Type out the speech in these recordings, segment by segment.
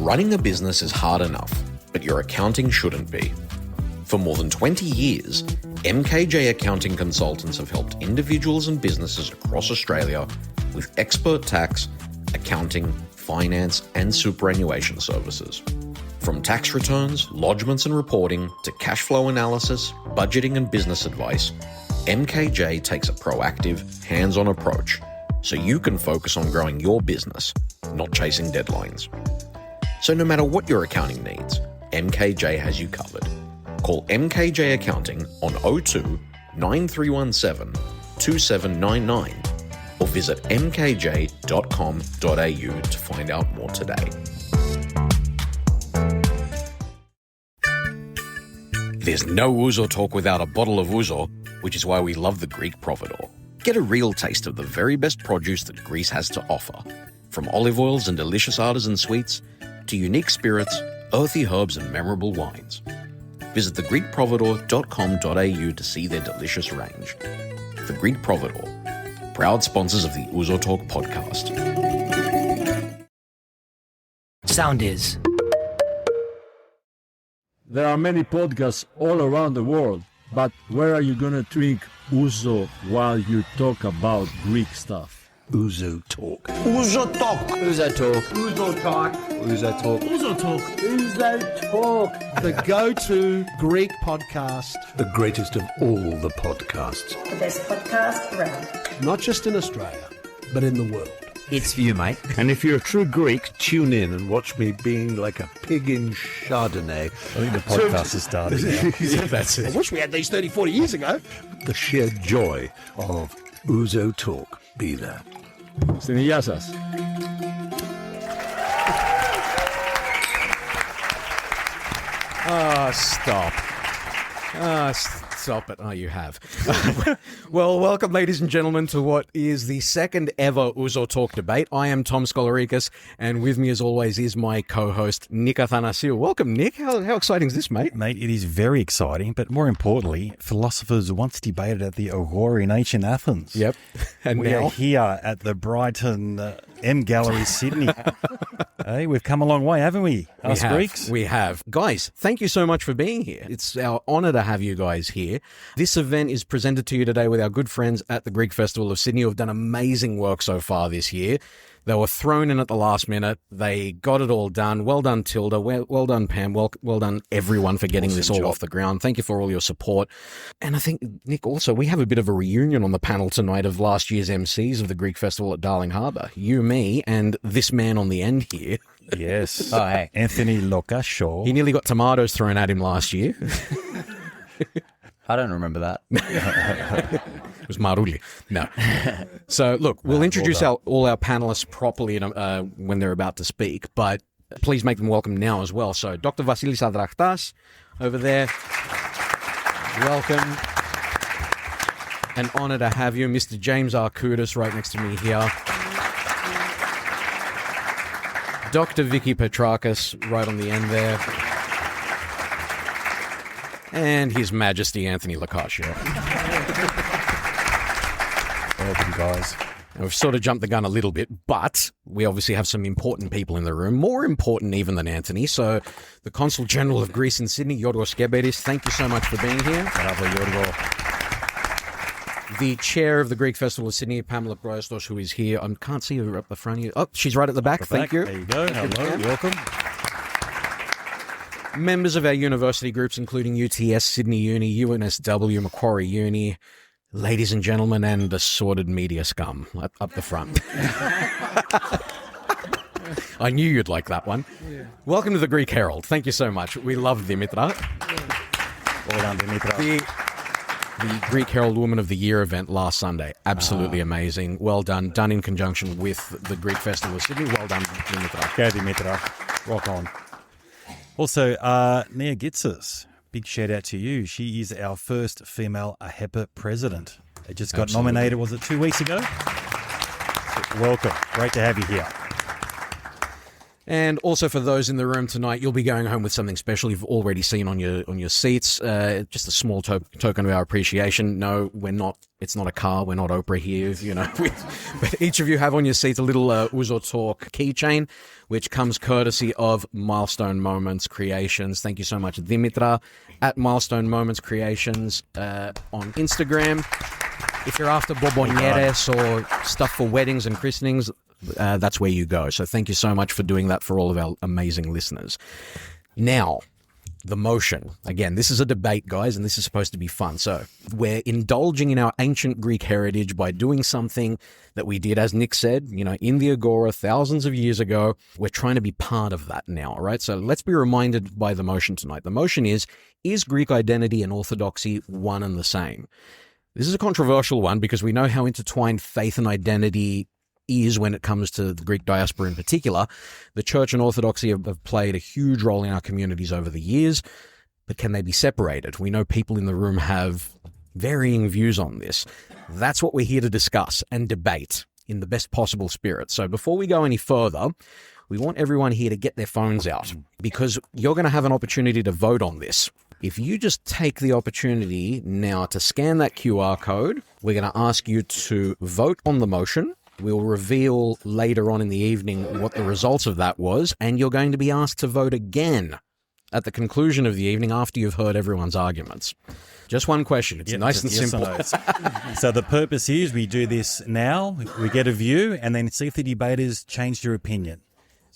Running a business is hard enough, but your accounting shouldn't be. For more than 20 years, MKJ Accounting Consultants have helped individuals and businesses across Australia with expert tax, accounting, finance, and superannuation services. From tax returns, lodgements and reporting, to cash flow analysis, budgeting and business advice, MKJ takes a proactive, hands-on approach so you can focus on growing your business, not chasing deadlines. So no matter what your accounting needs, MKJ has you covered. Call MKJ Accounting on 02 9317 2799 or visit mkj.com.au to find out more today. There's no Ouzo Talk without a bottle of Ouzo, which is why we love the Greek Providor. Get a real taste of the very best produce that Greece has to offer. From olive oils and delicious artisan sweets to unique spirits, earthy herbs and memorable wines. Visit thegreekprovidor.com.au to see their delicious range. The Greek Providor, proud sponsors of the Ouzo Talk podcast. Sound is. There are many podcasts all around the world, but where are you going to drink Ouzo while you talk about Greek stuff? Ouzo Talk. Ouzo Talk. Ouzo Talk. Ouzo Talk. Ouzo Talk. Ouzo Talk. Ouzo Talk. The go-to Greek podcast. The greatest of all the podcasts. The best podcast around. Not just in Australia, but in the world. It's for you, mate. And if you're a true Greek, tune in and watch me being like a pig in Chardonnay. I think the podcast has started now. Yeah, that's I it. wish we had these 30, 40 years ago. The sheer joy of Ouzo Talk. Be there. Στην υγεία σας. Stop. Stop it. Oh, you have. Well, welcome, ladies and gentlemen, to what is the second ever Ouzo Talk debate. I am Tom Skolarikis, and with me, as always, is my co-host, Nick Athanasiou. Welcome, Nick. How exciting is this, mate? Mate, it is very exciting, but more importantly, philosophers once debated at the Agora in ancient Athens. Yep. And We now are here at the Brighton M Gallery, Sydney. Hey, we've come a long way, haven't we? Us Greeks? We have. Guys, thank you so much for being here. It's our honour to have you guys here. This event is presented to you today with our good friends at the Greek Festival of Sydney, who have done amazing work so far this year. They were thrown in at the last minute. They got it all done. Well done, Tilda. Well done, Pam. Well done, everyone, for getting this all off the ground. Thank you for all your support. And I think, Nick, also, we have a bit of a reunion on the panel tonight of last year's MCs of the Greek Festival at Darling Harbour. You, me, and this man on the end here. Yes. Oh, hey. Anthony Locascio. He nearly got tomatoes thrown at him last year. I don't remember that. It was Maruli. No. So, look, we'll introduce all our panelists properly when they're about to speak, but please make them welcome now as well. So, Dr. Vasilis Adrahtas over there. Welcome. An honour to have you. Mr. James Arkoudis right next to me here. Dr. Vicki Petrakis right on the end there. And His Majesty Anthony Locascio. Welcome, guys. Now, we've sort of jumped the gun a little bit, but we obviously have some important people in the room, more important even than Anthony. So the Consul General of Greece in Sydney, Yorgos Skeberis, thank you so much for being here. Bravo, Yorgo. The chair of the Greek Festival of Sydney, Pamela Brostos, who is here. I can't see her up the front here. Oh, she's right at the back. Thank you. There you go. Hello, welcome. Members of our university groups, including UTS, Sydney Uni, UNSW, Macquarie Uni, ladies and gentlemen, and assorted media scum up the front. I knew you'd like that one. Yeah. Welcome to the Greek Herald. Thank you so much. We love Dimitra. Well done, Dimitra. The Greek Herald Woman of the Year event last Sunday. Absolutely amazing. Well done. Done in conjunction with the Greek Festival of Sydney. Well done, Dimitra. Go, Dimitra. Rock on. Also, Nia Gitsis, big shout out to you. She is our first female AHEPA president. They just got nominated, was it 2 weeks ago? So welcome. Great to have you here. And also for those in the room tonight, you'll be going home with something special you've already seen on your seats. Just a small token of our appreciation. No, we're not. It's not a car. We're not Oprah here. You know, but each of you have on your seats a little Ouzo Talk keychain, which comes courtesy of Milestone Moments Creations. Thank you so much, Dimitra, at Milestone Moments Creations on Instagram. If you're after bobonieres or stuff for weddings and christenings, that's where you go. So thank you so much for doing that for all of our amazing listeners. Now, the motion. Again, this is a debate, guys, and this is supposed to be fun. So we're indulging in our ancient Greek heritage by doing something that we did, as Nick said, you know, in the Agora thousands of years ago. We're trying to be part of that now, all right? So let's be reminded by the motion tonight. The motion is Greek identity and orthodoxy one and the same? This is a controversial one because we know how intertwined faith and identity is when it comes to the Greek diaspora in particular. The Church and Orthodoxy have played a huge role in our communities over the years, but can they be separated? We know people in the room have varying views on this. That's what we're here to discuss and debate in the best possible spirit. So before we go any further, we want everyone here to get their phones out because you're going to have an opportunity to vote on this. If you just take the opportunity now to scan that QR code, we're going to ask you to vote on the motion. We'll reveal later on in the evening what the results of that was, and you're going to be asked to vote again at the conclusion of the evening after you've heard everyone's arguments. Just one question. It's nice and simple. So the purpose is we do this now, we get a view, and then see if the debaters change their opinion.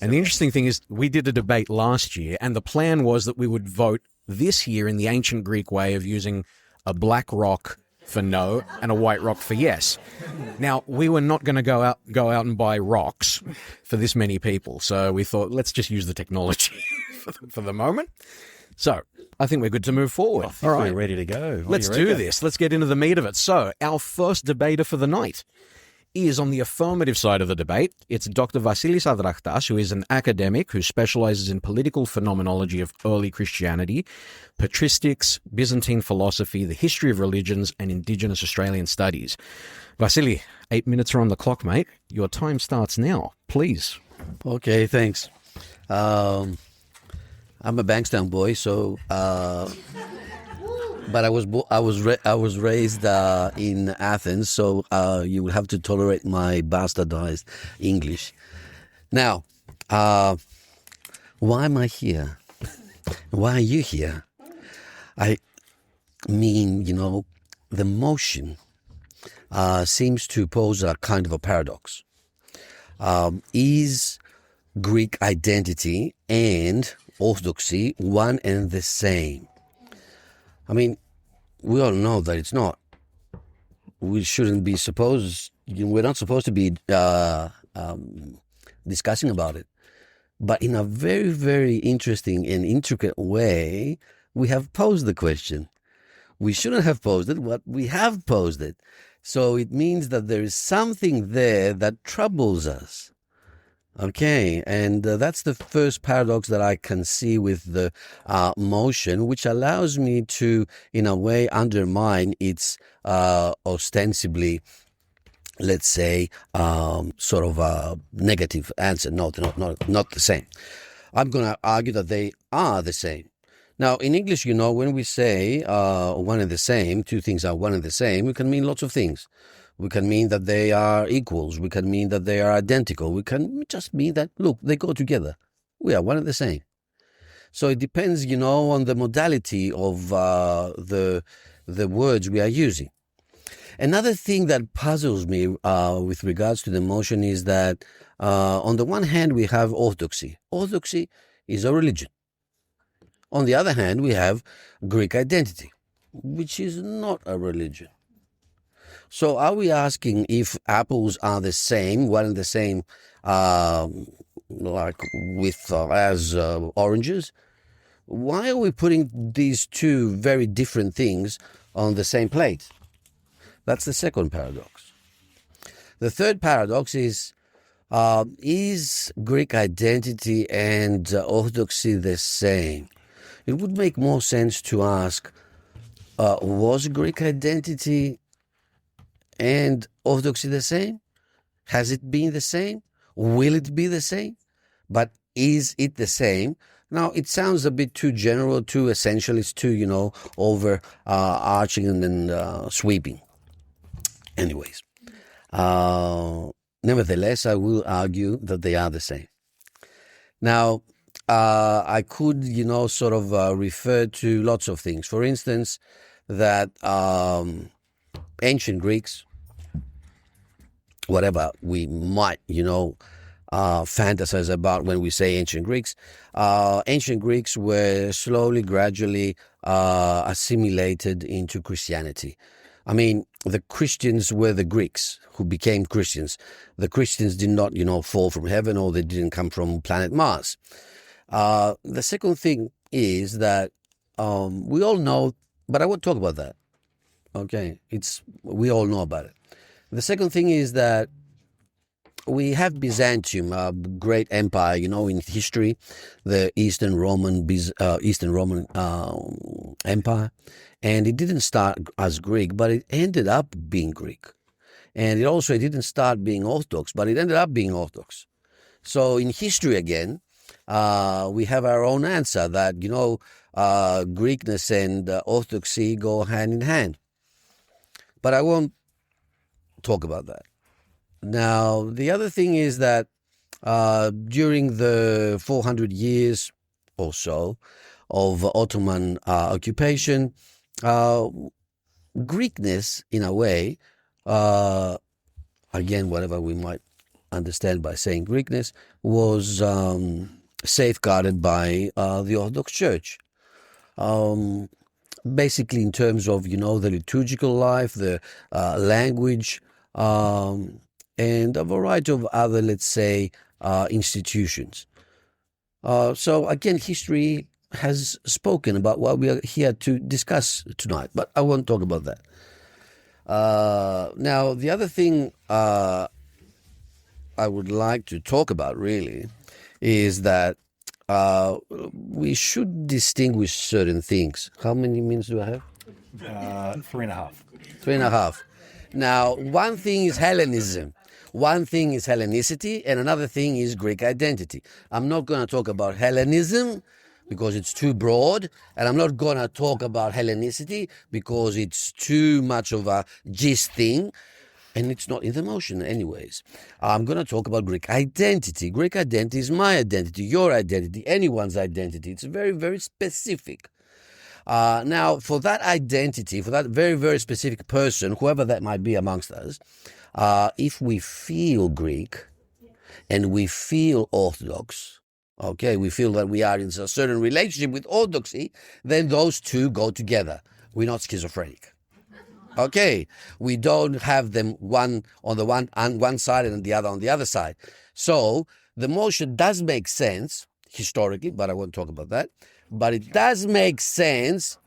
And the interesting thing is we did a debate last year, and the plan was that we would vote this year in the ancient Greek way of using a black rock for no and a white rock for yes. Now, we were not going to go out and buy rocks for this many people, so we thought, let's just use the technology for the moment. So I think we're good to move forward. I think we're ready to go. Let's do this. Let's get into the meat of it. So our first debater for the night is on the affirmative side of the debate. It's Dr. Vasilis Adrahtas, who is an academic who specializes in political phenomenology of early Christianity, patristics, Byzantine philosophy, the history of religions, and Indigenous Australian studies. Vasily, 8 minutes are on the clock, mate. Your time starts now. Please. Okay, thanks. I'm a Bankstown boy, so but I was raised in Athens, so you will have to tolerate my bastardized English. Now, why am I here? Why are you here? I mean, you know, the motion seems to pose a kind of a paradox. Is Greek identity and orthodoxy one and the same? I mean, we all know that it's not. We're not supposed to be discussing about it. But in a very, very interesting and intricate way, we have posed the question. We shouldn't have posed it, but we have posed it. So it means that there is something there that troubles us. Okay, and that's the first paradox that I can see with the motion, which allows me to, in a way, undermine its ostensibly, let's say, sort of a negative answer. No, not the same. I'm going to argue that they are the same. Now, in English, you know, when we say one and the same, two things are one and the same, we can mean lots of things. We can mean that they are equals. We can mean that they are identical. We can just mean that, look, they go together. We are one and the same. So it depends, you know, on the modality of the words we are using. Another thing that puzzles me with regards to the motion is that on the one hand, we have orthodoxy. Orthodoxy is a religion. On the other hand, we have Greek identity, which is not a religion. So are we asking if apples are the same, one and the same, like with as oranges? Why are we putting these two very different things on the same plate? That's the second paradox. The third paradox is Greek identity and orthodoxy the same? It would make more sense to ask, was Greek identity and orthodoxy the same? Has it been the same? Will it be the same? But is it the same? Now, it sounds a bit too general, too essentialist, too, arching and sweeping. Anyways, nevertheless, I will argue that they are the same. Now, I could, refer to lots of things. For instance, that ancient Greeks, whatever we might, fantasize about when we say ancient Greeks were slowly, gradually assimilated into Christianity. I mean, the Christians were the Greeks who became Christians. The Christians did not, fall from heaven, or they didn't come from planet Mars. The second thing is that we all know, but I won't talk about that. Okay, we all know about it. The second thing is that we have Byzantium, a great empire, in history, the Eastern Roman Empire, and it didn't start as Greek, but it ended up being Greek, and it didn't start being Orthodox, but it ended up being Orthodox. So in history again, we have our own answer that Greekness and Orthodoxy go hand in hand, but I won't talk about that. Now, the other thing is that during the 400 years or so of Ottoman occupation, Greekness, in a way, again, whatever we might understand by saying Greekness, was safeguarded by the Orthodox Church. Basically, in terms of, the liturgical life, the language, and a variety of other, let's say, institutions. So again, history has spoken about what we are here to discuss tonight, but I won't talk about that. Now, the other thing I would like to talk about, really, is that we should distinguish certain things. How many minutes do I have? 3.5. 3.5. Now, one thing is Hellenism. One thing is Hellenicity, and another thing is Greek identity. I'm not going to talk about Hellenism because it's too broad, and I'm not going to talk about Hellenicity because it's too much of a gist thing, and it's not in the motion anyways. I'm going to talk about Greek identity. Greek identity is my identity, your identity, anyone's identity. It's very, very specific. Now, for that identity, for that very, very specific person, whoever that might be amongst us, if we feel Greek and we feel Orthodox, okay, we feel that we are in a certain relationship with Orthodoxy, then those two go together. We're not schizophrenic. Okay, we don't have them one on one side and the other on the other side. So the motion does make sense historically, but I won't talk about that. But it does make sense,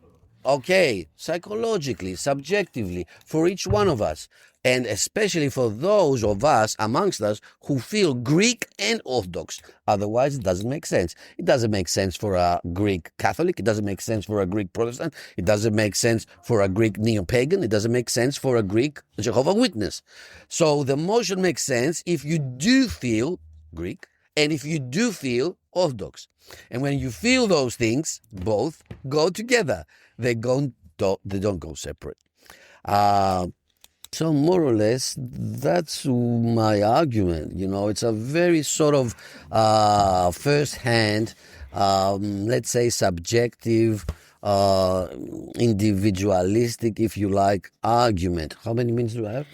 okay, psychologically, subjectively, for each one of us. And especially for those of us amongst us who feel Greek and Orthodox. Otherwise, it doesn't make sense. It doesn't make sense for a Greek Catholic. It doesn't make sense for a Greek Protestant. It doesn't make sense for a Greek neo-pagan. It doesn't make sense for a Greek Jehovah's Witness. So the motion makes sense if you do feel Greek and if you do feel Orthodox. And when you feel those things, both go together. They don't go separate. So more or less, that's my argument. It's a very sort of first-hand, let's say subjective, individualistic, if you like, argument. How many minutes do I have?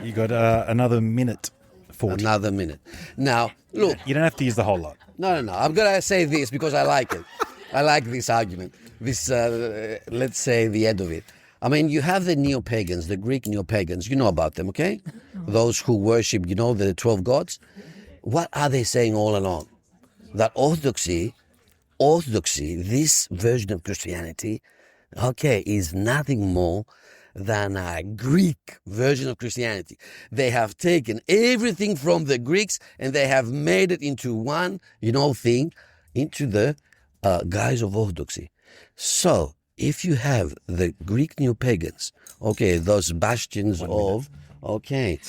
You got another minute 40. Another minute. Now, look. You don't have to use the whole lot. No. I'm going to say this because I like it. I like this argument. This, let's say, the end of it. I mean, you have the neo-pagans, the Greek neo-pagans. You know about them, okay? Those who worship, the 12 gods. What are they saying all along? That Orthodoxy, this version of Christianity, okay, is nothing more than a Greek version of Christianity. They have taken everything from the Greeks and they have made it into one, thing, into the guise of Orthodoxy. So, if you have the Greek neo-pagans, okay, those bastions of, okay,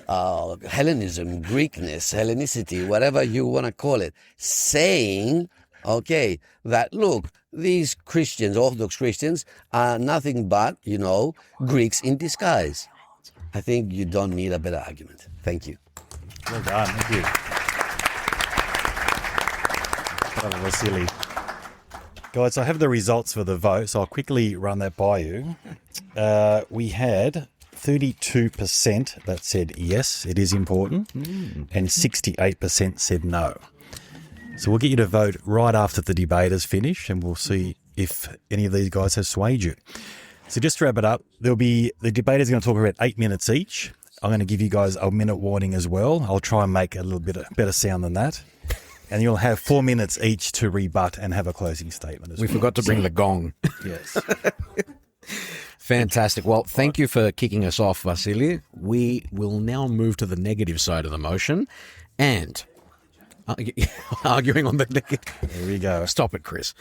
Hellenism, Greekness, Hellenicity, whatever you want to call it, saying, okay, that look, these Christians, Orthodox Christians, are nothing but, Greeks in disguise. I think you don't need a better argument. Thank you. Well done. Thank you. Brother Vasily. Guys, I have the results for the vote, so I'll quickly run that by you. We had 32% that said yes, it is important, and 68% said no. So we'll get you to vote right after the debate is finished, and we'll see if any of these guys have swayed you. So just to wrap it up, the debaters are going to talk about 8 minutes each. I'm going to give you guys a minute warning as well. I'll try and make a little bit better sound than that. And you'll have 4 minutes each to rebut and have a closing statement as well. We forgot to bring the gong. Yes. Fantastic. Well, thank you for kicking us off, Vasily. We will now move to the negative side of the motion and arguing on the negative. There we go. Stop it, Chris.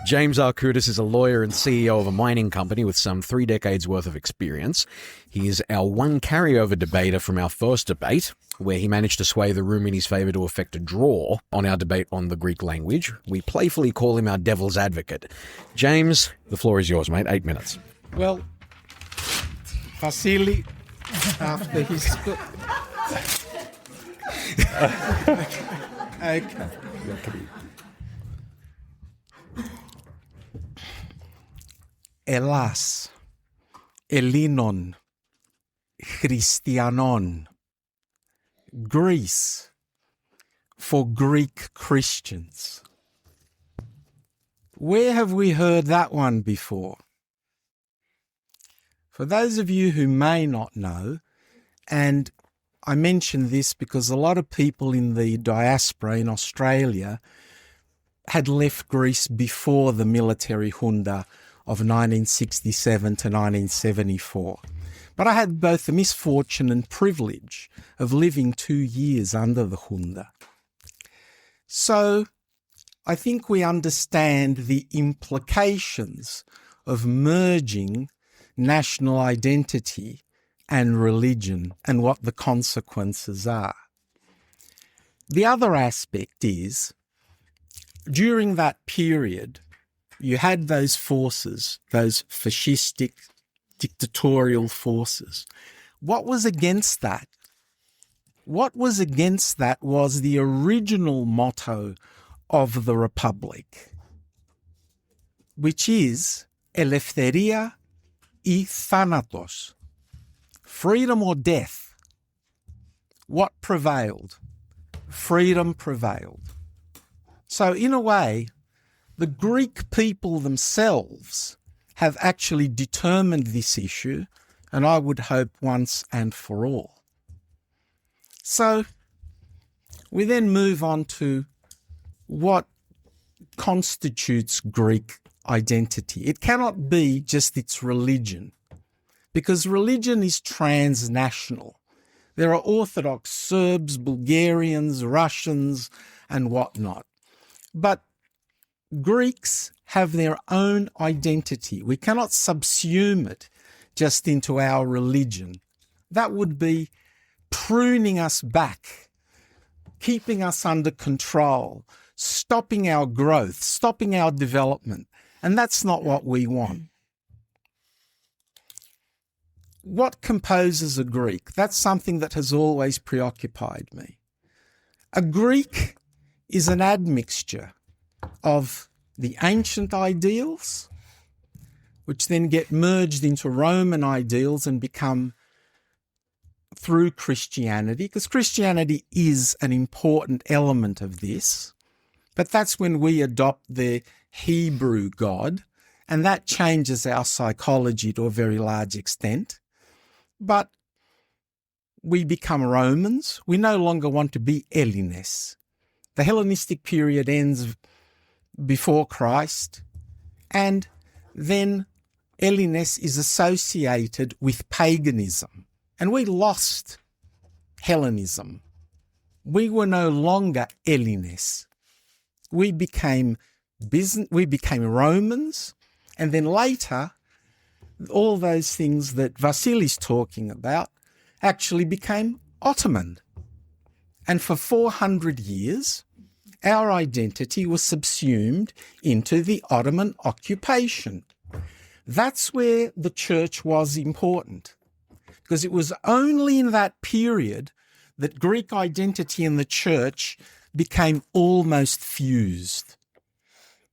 James Arkoudis is a lawyer and CEO of a mining company with some 3 decades worth of experience. He is our one carryover debater from our first debate, where he managed to sway the room in his favour to effect a draw on our debate on the Greek language. We playfully call him our devil's advocate. James, the floor is yours, mate. 8 minutes. Well, Vasily, after his... Okay. Ελλάς, Ελλήνων, Χριστιανών, Greece, for Greek Christians. Where have we heard that one before? For those of you who may not know, and I mention this because a lot of people in the diaspora in Australia had left Greece before the military junta of 1967 to 1974. But I had both the misfortune and privilege of living 2 years under the junta. So I think we understand the implications of merging national identity and religion and what the consequences are. The other aspect is, during that period, you had those forces, those fascistic, dictatorial forces. What was against that? What was against that was the original motto of the Republic, which is Eleftheria ή θάνατος, freedom or death. What prevailed? Freedom prevailed. So in a way, the Greek people themselves have actually determined this issue, and I would hope once and for all. So we then move on to what constitutes Greek identity. It cannot be just its religion, because religion is transnational. There are Orthodox Serbs, Bulgarians, Russians, and whatnot. But Greeks have their own identity. We cannot subsume it just into our religion. That would be pruning us back, keeping us under control, stopping our growth, stopping our development. And that's not what we want. What composes a Greek? That's something that has always preoccupied me. A Greek is an admixture of the ancient ideals, which then get merged into Roman ideals and become through Christianity, because Christianity is an important element of this. But that's when we adopt the Hebrew God, and that changes our psychology to a very large extent. But we become Romans. We no longer want to be Hellenes. The Hellenistic period ends before Christ, and then Hellenes is associated with paganism. And we lost Hellenism. We were no longer Hellenes. We became Romans, and then later, all those things that Vasilis talking about actually became Ottoman. And for 400 years, our identity was subsumed into the Ottoman occupation. That's where the church was important, because it was only in that period that Greek identity in the church became almost fused,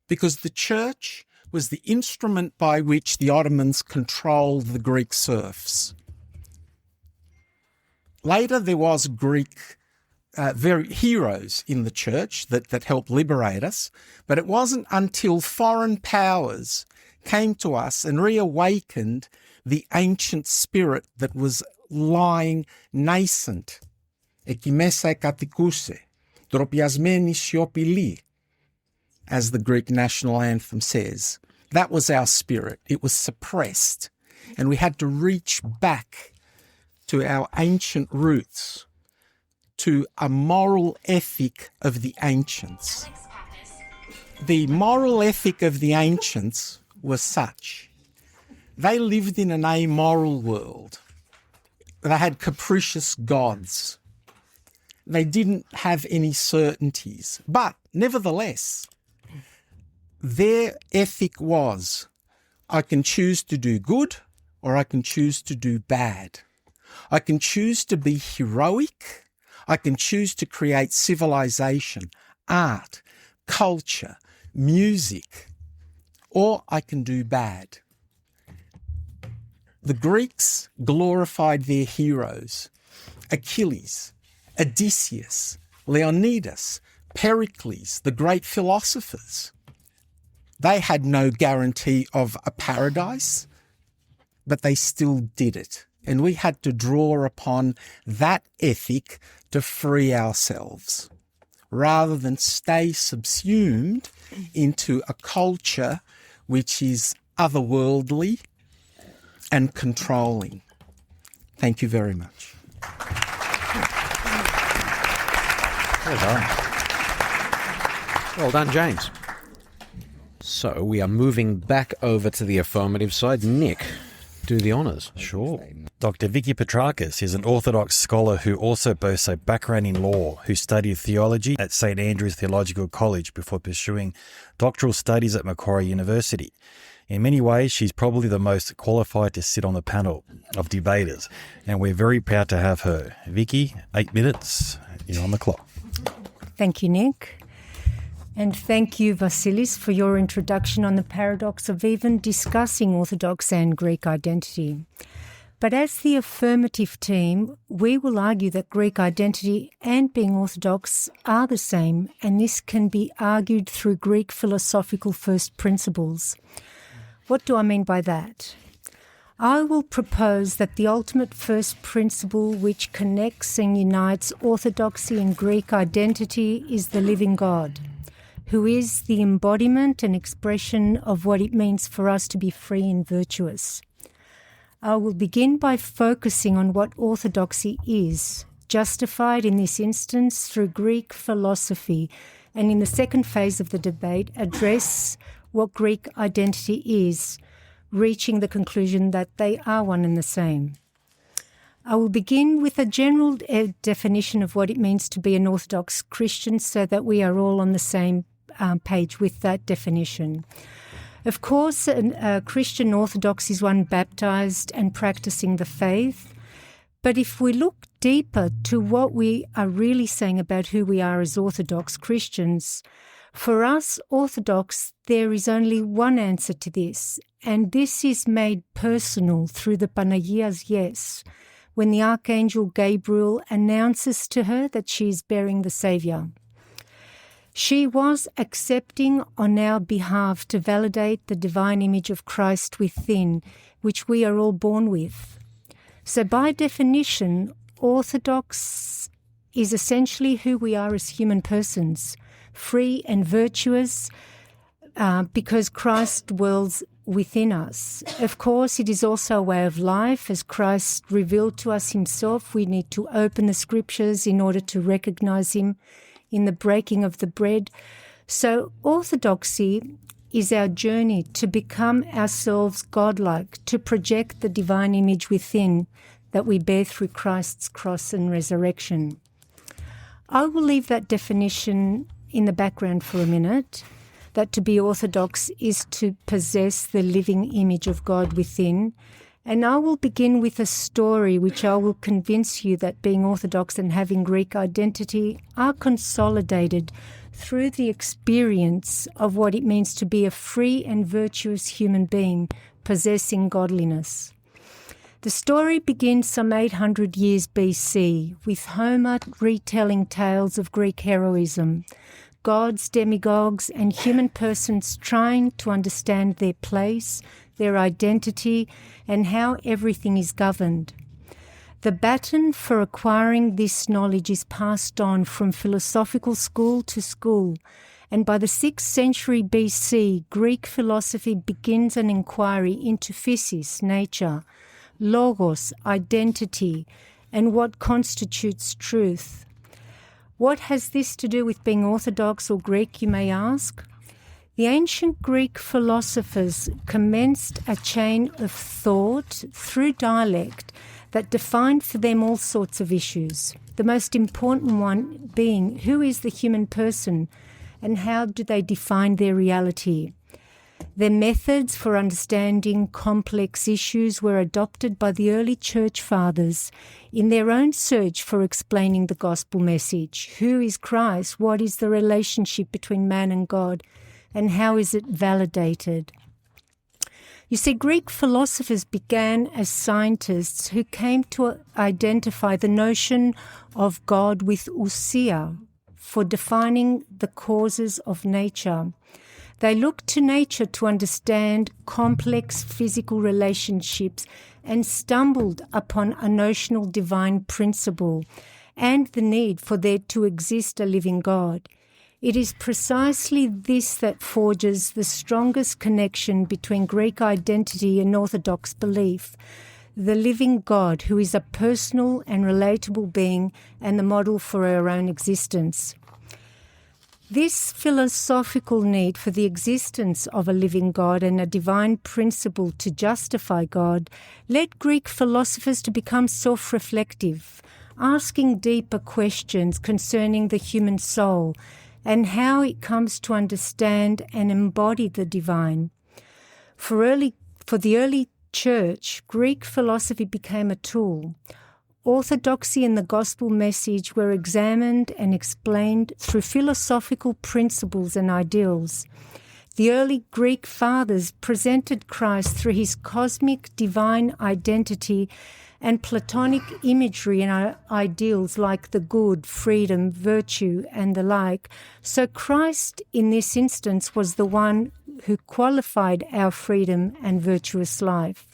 because the church was the instrument by which the Ottomans controlled the Greek serfs. Later, there was Greek heroes in the church that helped liberate us, but it wasn't until foreign powers came to us and reawakened the ancient spirit that was lying nascent. Εκεί μέσα εκατοικούσε, ντροπιασμένη σιωπηλή, as the Greek national anthem says. That was our spirit. It was suppressed, and we had to reach back to our ancient roots, to a moral ethic of the ancients. The moral ethic of the ancients was such. They lived in an amoral world. They had capricious gods. They didn't have any certainties. But nevertheless, their ethic was, I can choose to do good or I can choose to do bad. I can choose to be heroic. I can choose to create civilization, art, culture, music, or I can do bad. The Greeks glorified their heroes, Achilles, Odysseus, Leonidas, Pericles, the great philosophers. They had no guarantee of a paradise, but they still did it. And we had to draw upon that ethic to free ourselves, rather than stay subsumed into a culture which is otherworldly and controlling. Thank you very much. Well done. Well done, James. So we are moving back over to the affirmative side. Nick, do the honours. Sure. Dr. Vicki Petrakis is an Orthodox scholar who also boasts a background in law, who studied theology at St Andrew's Theological College before pursuing doctoral studies at Macquarie University. In many ways, she's probably the most qualified to sit on the panel of debaters, and we're very proud to have her. Vicki, 8 minutes, you're on the clock. Thank you, Nick. And thank you, Vasilis, for your introduction on the paradox of even discussing Orthodox and Greek identity. But as the affirmative team, we will argue that Greek identity and being Orthodox are the same, and this can be argued through Greek philosophical first principles. What do I mean by that? I will propose that the ultimate first principle which connects and unites Orthodoxy and Greek identity is the living God, who is the embodiment and expression of what it means for us to be free and virtuous. I will begin by focusing on what Orthodoxy is, justified in this instance through Greek philosophy, and in the second phase of the debate address what Greek identity is, reaching the conclusion that they are one and the same. I will begin with a general definition of what it means to be an Orthodox Christian so that we are all on the same page with that definition. Of course, a Christian Orthodox is one baptised and practising the faith. But if we look deeper to what we are really saying about who we are as Orthodox Christians, for us Orthodox, there is only one answer to this, and this is made personal through the Panagia's yes, when the Archangel Gabriel announces to her that she is bearing the Saviour. She was accepting on our behalf to validate the divine image of Christ within, which we are all born with. So by definition, Orthodox is essentially who we are as human persons, free and virtuous, because Christ dwells within us. Of course, it is also a way of life. As Christ revealed to us himself, we need to open the scriptures in order to recognize him in the breaking of the bread. So Orthodoxy is our journey to become ourselves godlike, to project the divine image within, that we bear through Christ's cross and resurrection. I will leave that definition in the background for a minute, that to be orthodox is to possess the living image of God within. And I will begin with a story which I will convince you that being orthodox and having Greek identity are consolidated through the experience of what it means to be a free and virtuous human being possessing godliness. The story begins some 800 years BC, with Homer retelling tales of Greek heroism, gods, demigods, and human persons trying to understand their place, their identity, and how everything is governed. The baton for acquiring this knowledge is passed on from philosophical school to school, and by the 6th century BC, Greek philosophy begins an inquiry into physis, nature, logos, identity, and what constitutes truth. What has this to do with being Orthodox or Greek, you may ask? The ancient Greek philosophers commenced a chain of thought through dialect that defined for them all sorts of issues, the most important one being who is the human person and how do they define their reality. Their methods for understanding complex issues were adopted by the early church fathers in their own search for explaining the gospel message. Who is Christ? What is the relationship between man and God? And how is it validated? You see, Greek philosophers began as scientists who came to identify the notion of God with ousia for defining the causes of nature. They looked to nature to understand complex physical relationships and stumbled upon a notional divine principle and the need for there to exist a living God. It is precisely this that forges the strongest connection between Greek identity and Orthodox belief, the living God who is a personal and relatable being and the model for our own existence. This philosophical need for the existence of a living God and a divine principle to justify God led Greek philosophers to become self-reflective, asking deeper questions concerning the human soul and how it comes to understand and embody the divine. For the early church, Greek philosophy became a tool. Orthodoxy and the gospel message were examined and explained through philosophical principles and ideals. The early Greek fathers presented Christ through his cosmic divine identity and Platonic imagery and ideals like the good, freedom, virtue, and the like. So Christ, in this instance, was the one who qualified our freedom and virtuous life.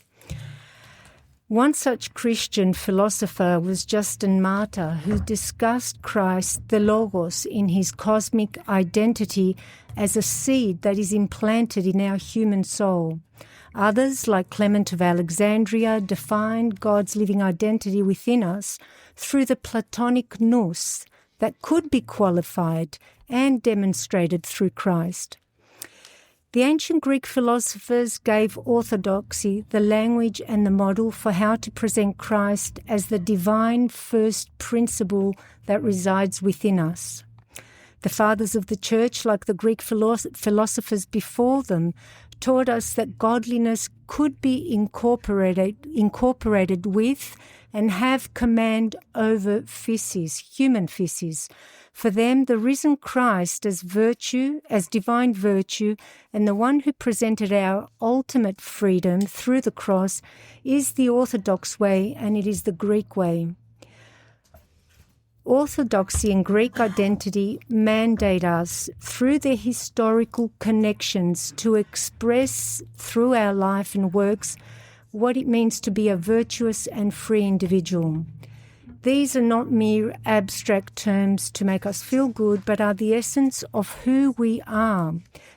One such Christian philosopher was Justin Martyr, who discussed Christ, the Logos, in his cosmic identity as a seed that is implanted in our human soul. Others, like Clement of Alexandria, defined God's living identity within us through the Platonic nous that could be qualified and demonstrated through Christ. The ancient Greek philosophers gave orthodoxy the language and the model for how to present Christ as the divine first principle that resides within us. The fathers of the church, like the Greek philosophers before them, taught us that godliness could be incorporated with and have command over physis, human physis. For them, the risen Christ as virtue, as divine virtue, and the one who presented our ultimate freedom through the cross is the Orthodox way, and it is the Greek way. Orthodoxy and Greek identity mandate us through their historical connections to express through our life and works what it means to be a virtuous and free individual. These are not mere abstract terms to make us feel good, but are the essence of who we are,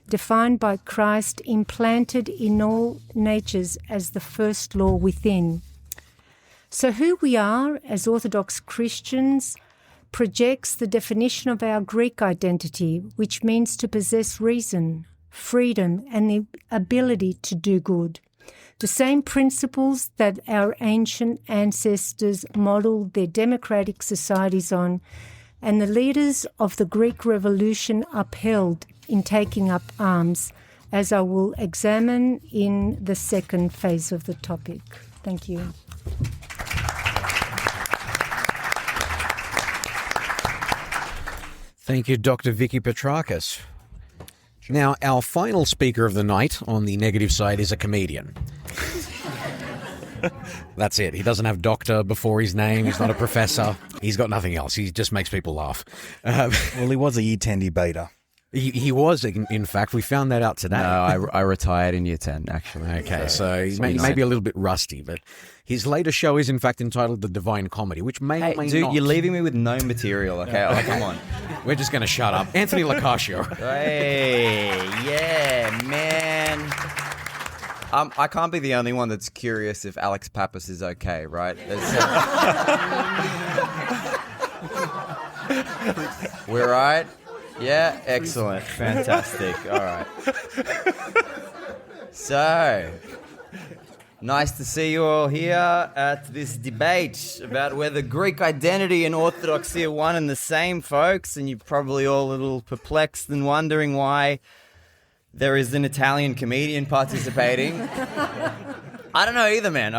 defined by Christ, implanted in all natures as the first law within. So who we are as Orthodox Christians projects the definition of our Greek identity, which means to possess reason, freedom, and the ability to do good. The same principles that our ancient ancestors modelled their democratic societies on, and the leaders of the Greek Revolution upheld in taking up arms, as I will examine in the second phase of the topic. Thank you. Thank you, Dr. Vicki Petrakis. Now, our final speaker of the night on the negative side is a comedian. That's it. He doesn't have doctor before his name. He's not a professor. He's got nothing else. He just makes people laugh. Well, he was a Year 10 debater. He was, in fact. We found that out today. No, I retired in Year 10, actually. Okay, so he may be a little bit rusty, but his latest show is, in fact, entitled The Divine Comedy, which may or may Dude, not... you're leaving me with no material, okay? Oh, come on. We're just going to shut up. Anthony Locascio. Hey, yeah, man. I can't be the only one that's curious if Alex Pappas is okay, right? We're right? Yeah, excellent. Fantastic. All right. So, nice to see you all here at this debate about whether Greek identity and Orthodoxy are one and the same, folks. And you're probably all a little perplexed and wondering why there is an Italian comedian participating. I don't know either, man.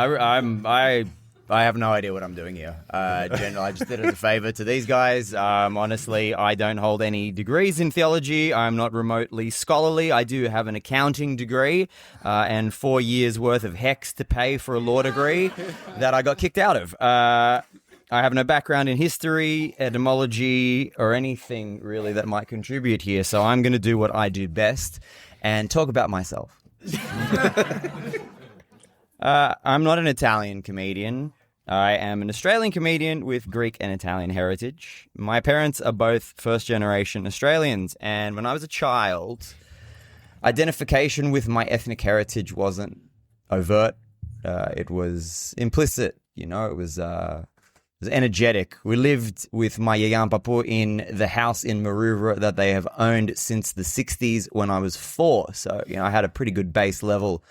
I have no idea what I'm doing here. Generally, I just did it as a favor to these guys. Honestly, I don't hold any degrees in theology. I'm not remotely scholarly. I do have an accounting degree and 4 years worth of HECS to pay for a law degree that I got kicked out of. I have no background in history, etymology, or anything really that might contribute here. So I'm going to do what I do best and talk about myself. I'm not an Italian comedian. I am an Australian comedian with Greek and Italian heritage. My parents are both first-generation Australians, and when I was a child, identification with my ethnic heritage wasn't overt. It was implicit, you know, it was energetic. We lived with my Yaya and Papu in the house in Maroubra that they have owned since the 60s when I was 4. So, you know, I had a pretty good base level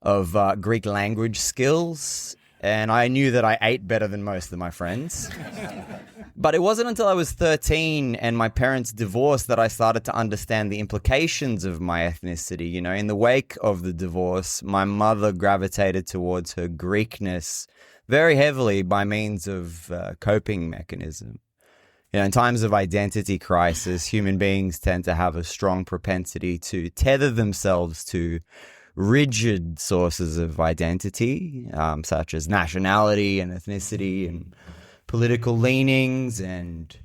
of Greek language skills, and I knew that I ate better than most of my friends. But it wasn't until I was 13 and my parents divorced that I started to understand the implications of my ethnicity. You know, in the wake of the divorce, my mother gravitated towards her Greekness very heavily by means of coping mechanism. You know, in times of identity crisis, human beings tend to have a strong propensity to tether themselves to rigid sources of identity, such as nationality and ethnicity and political leanings and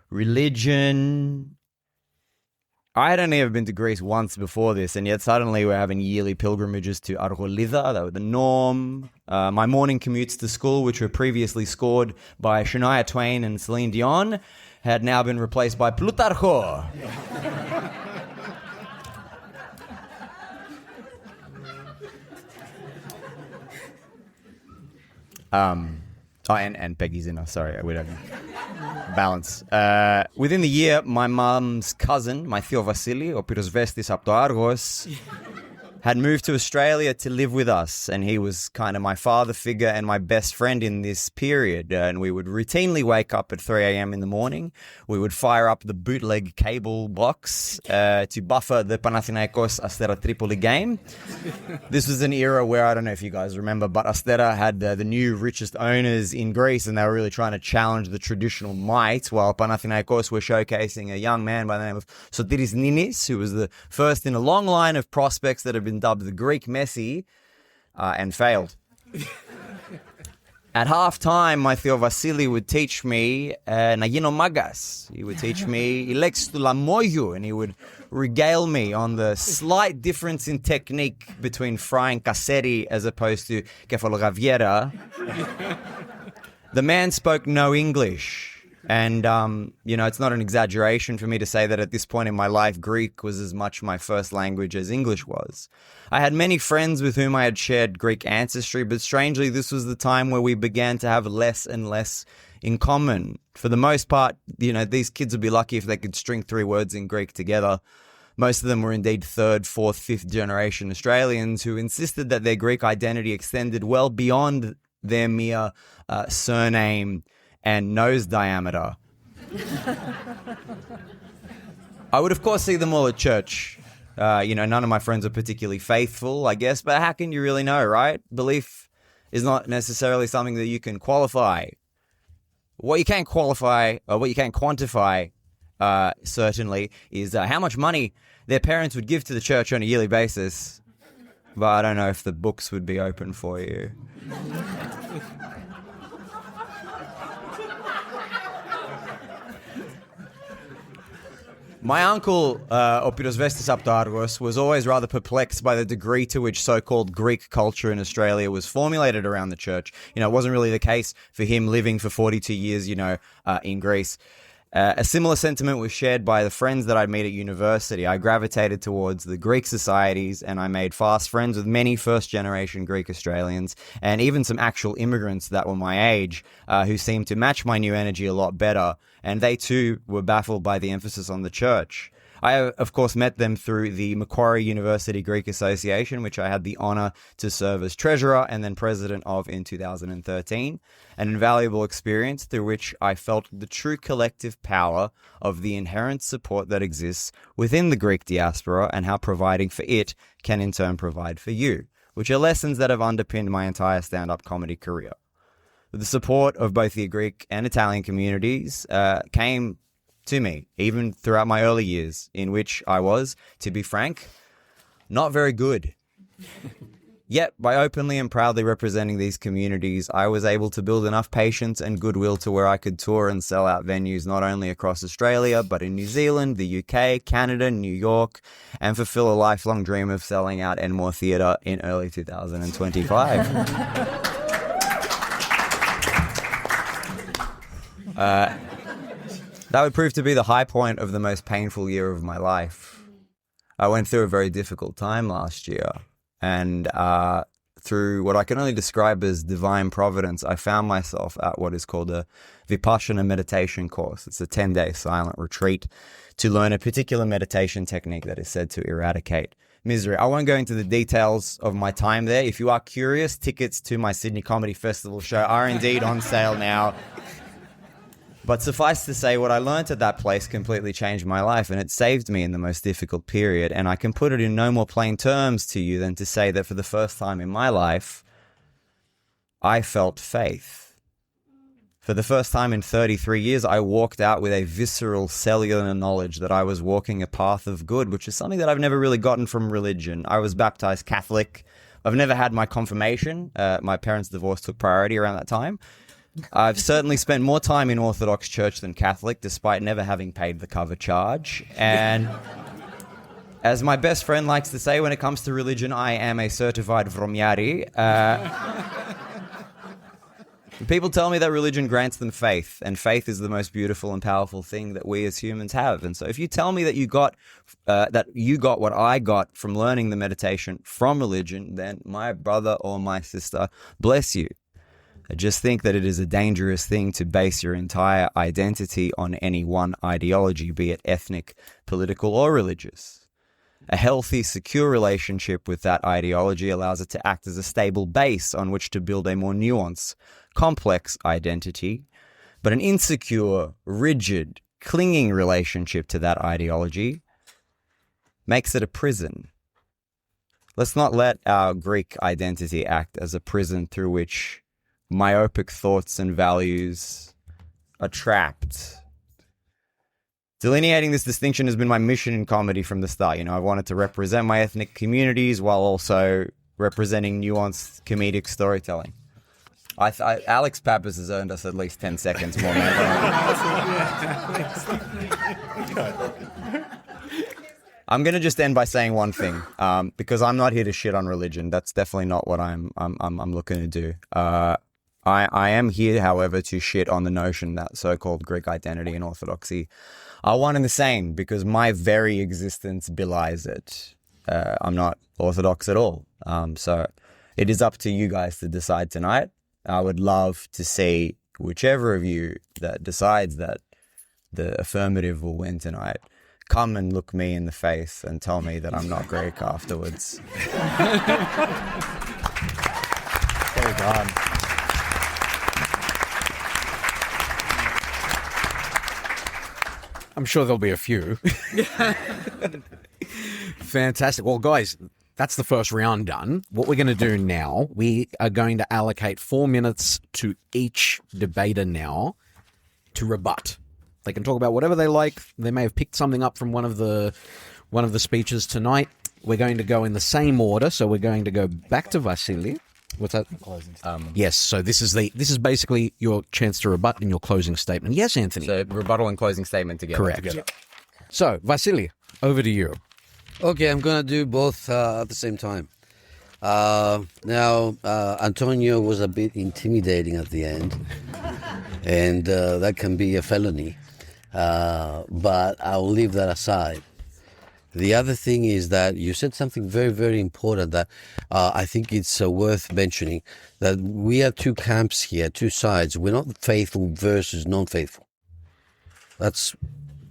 religion. I had only ever been to Greece once before this, and yet suddenly we're having yearly pilgrimages to Adrahtas. That were the norm. My morning commutes to school, which were previously scored by Shania Twain and Celine Dion, had now been replaced by Plutarcho. And Peggy's in us. Sorry, we don't balance. Within the year, my mum's cousin, my Theo Vasili, or Pyrosvestis από το Άργος, had moved to Australia to live with us, and he was kind of my father figure and my best friend in this period. And we would routinely wake up at 3 a.m. in the morning. We would fire up the bootleg cable box to buffer the Panathinaikos Astera Tripoli game. This was an era where, I don't know if you guys remember, but Astera had the new richest owners in Greece, and they were really trying to challenge the traditional might, while Panathinaikos were showcasing a young man by the name of Sotiris Ninis, who was the first in a long line of prospects that had been dubbed the Greek Messi, and failed. At half-time, my Theo Vasili would teach me na gino magas. He would teach me ileks tu lamoyu, and he would regale me on the slight difference in technique between frying casseri as opposed to kefalogaviera. The man spoke no English. And, you know, it's not an exaggeration for me to say that at this point in my life, Greek was as much my first language as English was. I had many friends with whom I had shared Greek ancestry, but strangely, this was the time where we began to have less and less in common. For the most part, you know, these kids would be lucky if they could string 3 words in Greek together. Most of them were indeed third, fourth, fifth generation Australians who insisted that their Greek identity extended well beyond their mere surname and nose diameter. I would, of course, see them all at church. None of my friends are particularly faithful, I guess, but how can you really know, right? Belief is not necessarily something that you can qualify. What you can qualify, or what you can quantify, certainly, is how much money their parents would give to the church on a yearly basis. But I don't know if the books would be open for you. My uncle, o Pyrosvestis Adrahtas, was always rather perplexed by the degree to which so-called Greek culture in Australia was formulated around the church. It wasn't really the case for him living for 42 years, in Greece. A similar sentiment was shared by the friends that I'd meet at university. I gravitated towards the Greek societies, and I made fast friends with many first-generation Greek Australians, and even some actual immigrants that were my age, who seemed to match my new energy a lot better, and they too were baffled by the emphasis on the church. I, of course, met them through the Macquarie University Greek Association, which I had the honour to serve as treasurer and then president of in 2013. An invaluable experience through which I felt the true collective power of the inherent support that exists within the Greek diaspora and how providing for it can in turn provide for you, which are lessons that have underpinned my entire stand-up comedy career. The support of both the Greek and Italian communities came to me, even throughout my early years, in which I was, to be frank, not very good. Yet, by openly and proudly representing these communities, I was able to build enough patience and goodwill to where I could tour and sell out venues not only across Australia, but in New Zealand, the UK, Canada, New York, and fulfill a lifelong dream of selling out Enmore Theatre in early 2025. That would prove to be the high point of the most painful year of my life. I went through a very difficult time last year, and through what I can only describe as divine providence, I found myself at what is called a Vipassana meditation course. It's a 10-day silent retreat to learn a particular meditation technique that is said to eradicate misery. I won't go into the details of my time there. If you are curious, tickets to my Sydney Comedy Festival show are indeed on sale now. But suffice to say, what I learnt at that place completely changed my life, and it saved me in the most difficult period. And I can put it in no more plain terms to you than to say that for the first time in my life, I felt faith. For the first time in 33 years, I walked out with a visceral cellular knowledge that I was walking a path of good, which is something that I've never really gotten from religion. I was baptized Catholic. I've never had my confirmation. My parents' divorce took priority around that time. I've certainly spent more time in Orthodox church than Catholic, despite never having paid the cover charge. And as my best friend likes to say, when it comes to religion, I am a certified Vromiari. People tell me that religion grants them faith, and faith is the most beautiful and powerful thing that we as humans have. And so if you tell me that you got what I got from learning the meditation from religion, then my brother or my sister, bless you. I just think that it is a dangerous thing to base your entire identity on any one ideology, be it ethnic, political, or religious. A healthy, secure relationship with that ideology allows it to act as a stable base on which to build a more nuanced, complex identity. But an insecure, rigid, clinging relationship to that ideology makes it a prison. Let's not let our Greek identity act as a prison through which myopic thoughts and values are trapped. Delineating this distinction has been my mission in comedy from the start. I wanted to represent my ethnic communities while also representing nuanced comedic storytelling. Alex Pappas has earned us at least 10 seconds more, man. I'm going to just end by saying one thing, because I'm not here to shit on religion. That's definitely not what I'm looking to do. I am here, however, to shit on the notion that so-called Greek identity and Orthodoxy are one and the same, because my very existence belies it. I'm not Orthodox at all. So it is up to you guys to decide tonight. I would love to see whichever of you that decides that the affirmative will win tonight come and look me in the face and tell me that I'm not Greek afterwards. Well done. I'm sure there'll be a few. Fantastic. Well, guys, that's the first round done. What we're going to do now, we are going to allocate 4 minutes to each debater now to rebut. They can talk about whatever they like. They may have picked something up from one of the speeches tonight. We're going to go in the same order, so we're going to go back to Vasily. What's that? Yes. So this is basically your chance to rebut in your closing statement. Yes, Anthony. So rebuttal and closing statement together. Correct. Together. So Vasily, over to you. Okay, I'm going to do both at the same time. Now, Antonio was a bit intimidating at the end, and that can be a felony. But I'll leave that aside. The other thing is that you said something very, very important that I think it's worth mentioning, that we are two camps here, two sides. We're not faithful versus non-faithful. That's,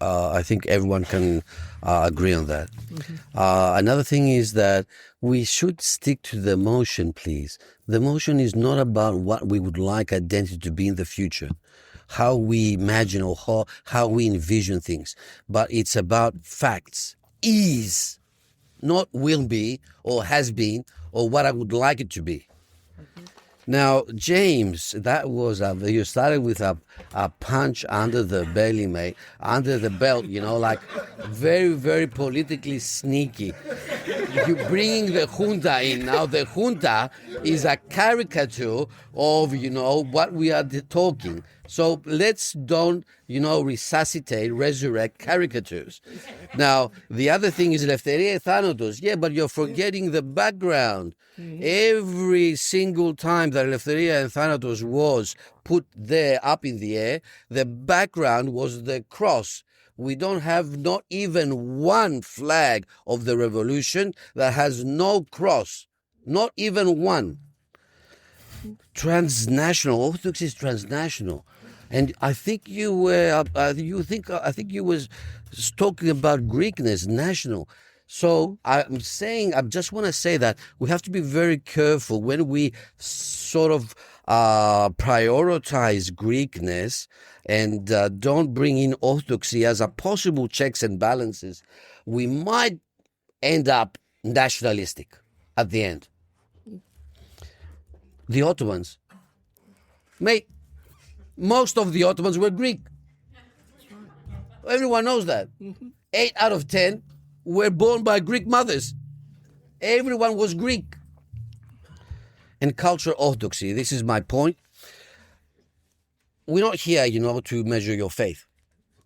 I think everyone can agree on that. Mm-hmm. Another thing is that we should stick to the motion, please. The motion is not about what we would like identity to be in the future, how we imagine or how we envision things, but it's about facts. Is, not will be or has been or what I would like it to be. Mm-hmm. Now, James, that was you started with a punch under the belly, mate, under the belt, like very, very politically sneaky. You're bringing the junta in. Now, the junta is a caricature of, what we are talking. So let's don't, resuscitate, caricatures. Now, the other thing is Eleftheria Thanatos. Yeah, but you're forgetting the background. Mm-hmm. Every single time that Eleftheria and Thanatos was put there up in the air, the background was the cross. We don't have not even one flag of the revolution that has no cross. Not even one. Transnational. Orthodoxy is transnational. And I think you were. I think you was talking about Greekness, national. So I just want to say that we have to be very careful when we sort of prioritize Greekness and don't bring in Orthodoxy as a possible checks and balances. We might end up nationalistic at the end. The Ottomans, mate. Most of the Ottomans were Greek. Everyone knows that. 8 out of 10 were born by Greek mothers. Everyone was Greek. And cultural orthodoxy, this is my point. We're not here, to measure your faith.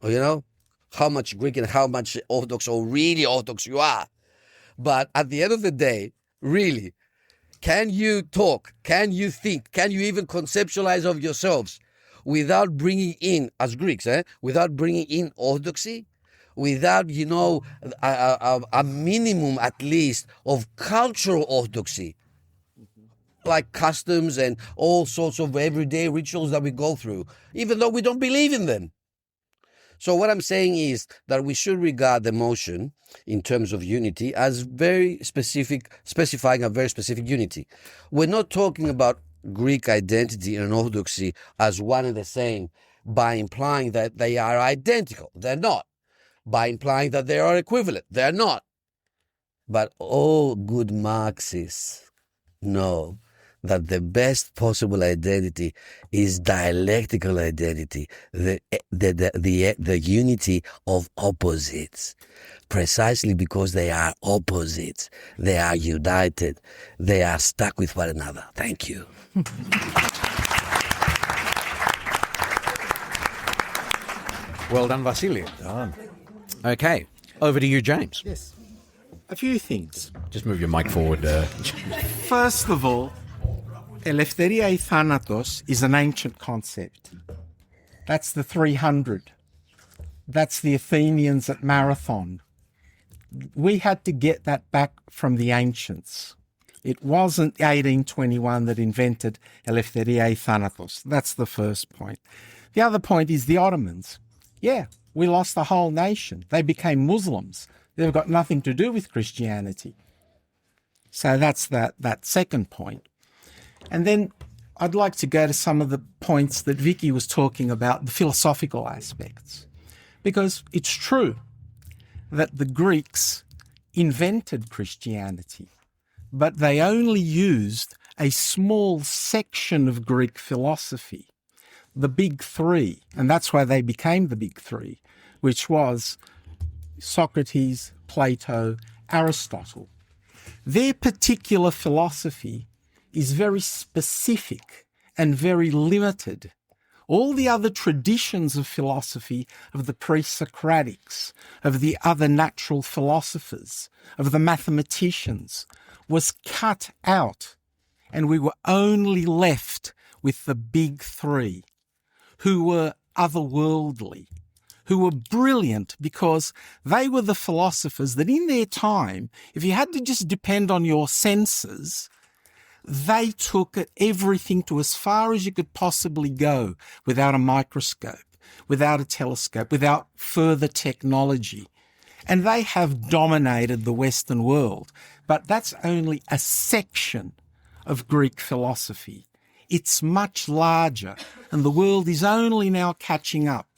How much Greek and how much Orthodox or really Orthodox you are. But at the end of the day, really, can you talk? Can you think? Can you even conceptualize of yourselves without bringing in, as Greeks, without bringing in Orthodoxy, without, a minimum at least of cultural Orthodoxy, like customs and all sorts of everyday rituals that we go through, even though we don't believe in them. So what I'm saying is that we should regard the motion in terms of unity as very specific, specifying a very specific unity. We're not talking about Greek identity and Orthodoxy as one and the same by implying that they are identical. They're not. By implying that they are equivalent. They're not. But all good Marxists know that the best possible identity is dialectical identity, the unity of opposites. Precisely because they are opposites, they are united, they are stuck with one another. Thank you. Well done, Vasily. Done. Okay, over to you, James. Yes. A few things. Just move your mic forward. First of all, Eleftheria Thanatos is an ancient concept. That's the 300. That's the Athenians at Marathon. We had to get that back from the ancients. It wasn't 1821 that invented Eleftheria Thanatos. That's the first point. The other point is the Ottomans. Yeah, we lost the whole nation. They became Muslims. They've got nothing to do with Christianity. So that's that second point. And then I'd like to go to some of the points that Vicki was talking about, the philosophical aspects. Because it's true that the Greeks invented Christianity, but they only used a small section of Greek philosophy, the big three, and that's why they became the big three, which was Socrates, Plato, Aristotle. Their particular philosophy is very specific and very limited. All the other traditions of philosophy, of the pre-Socratics, of the other natural philosophers, of the mathematicians, was cut out, and we were only left with the big three, who were otherworldly, who were brilliant because they were the philosophers that in their time, if you had to just depend on your senses, they took everything to as far as you could possibly go without a microscope, without a telescope, without further technology. And they have dominated the Western world. But that's only a section of Greek philosophy. It's much larger, and the world is only now catching up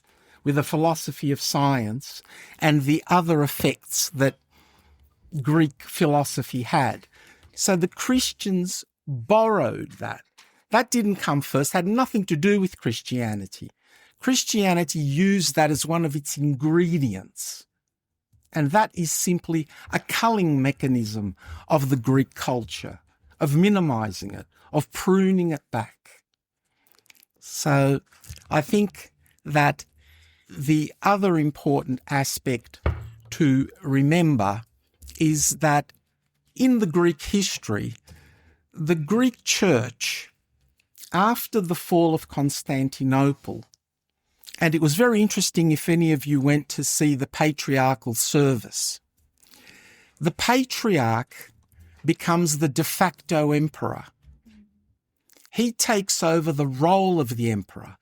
with the philosophy of science and the other effects that Greek philosophy had. So the Christians borrowed that. That didn't come first, had nothing to do with Christianity. Christianity used that as one of its ingredients. And that is simply a culling mechanism of the Greek culture, of minimizing it, of pruning it back. So I think that the other important aspect to remember is that in the Greek history, the Greek church, after the fall of Constantinople, and it was very interesting if any of you went to see the patriarchal service, the patriarch becomes the de facto emperor. He takes over the role of the emperor.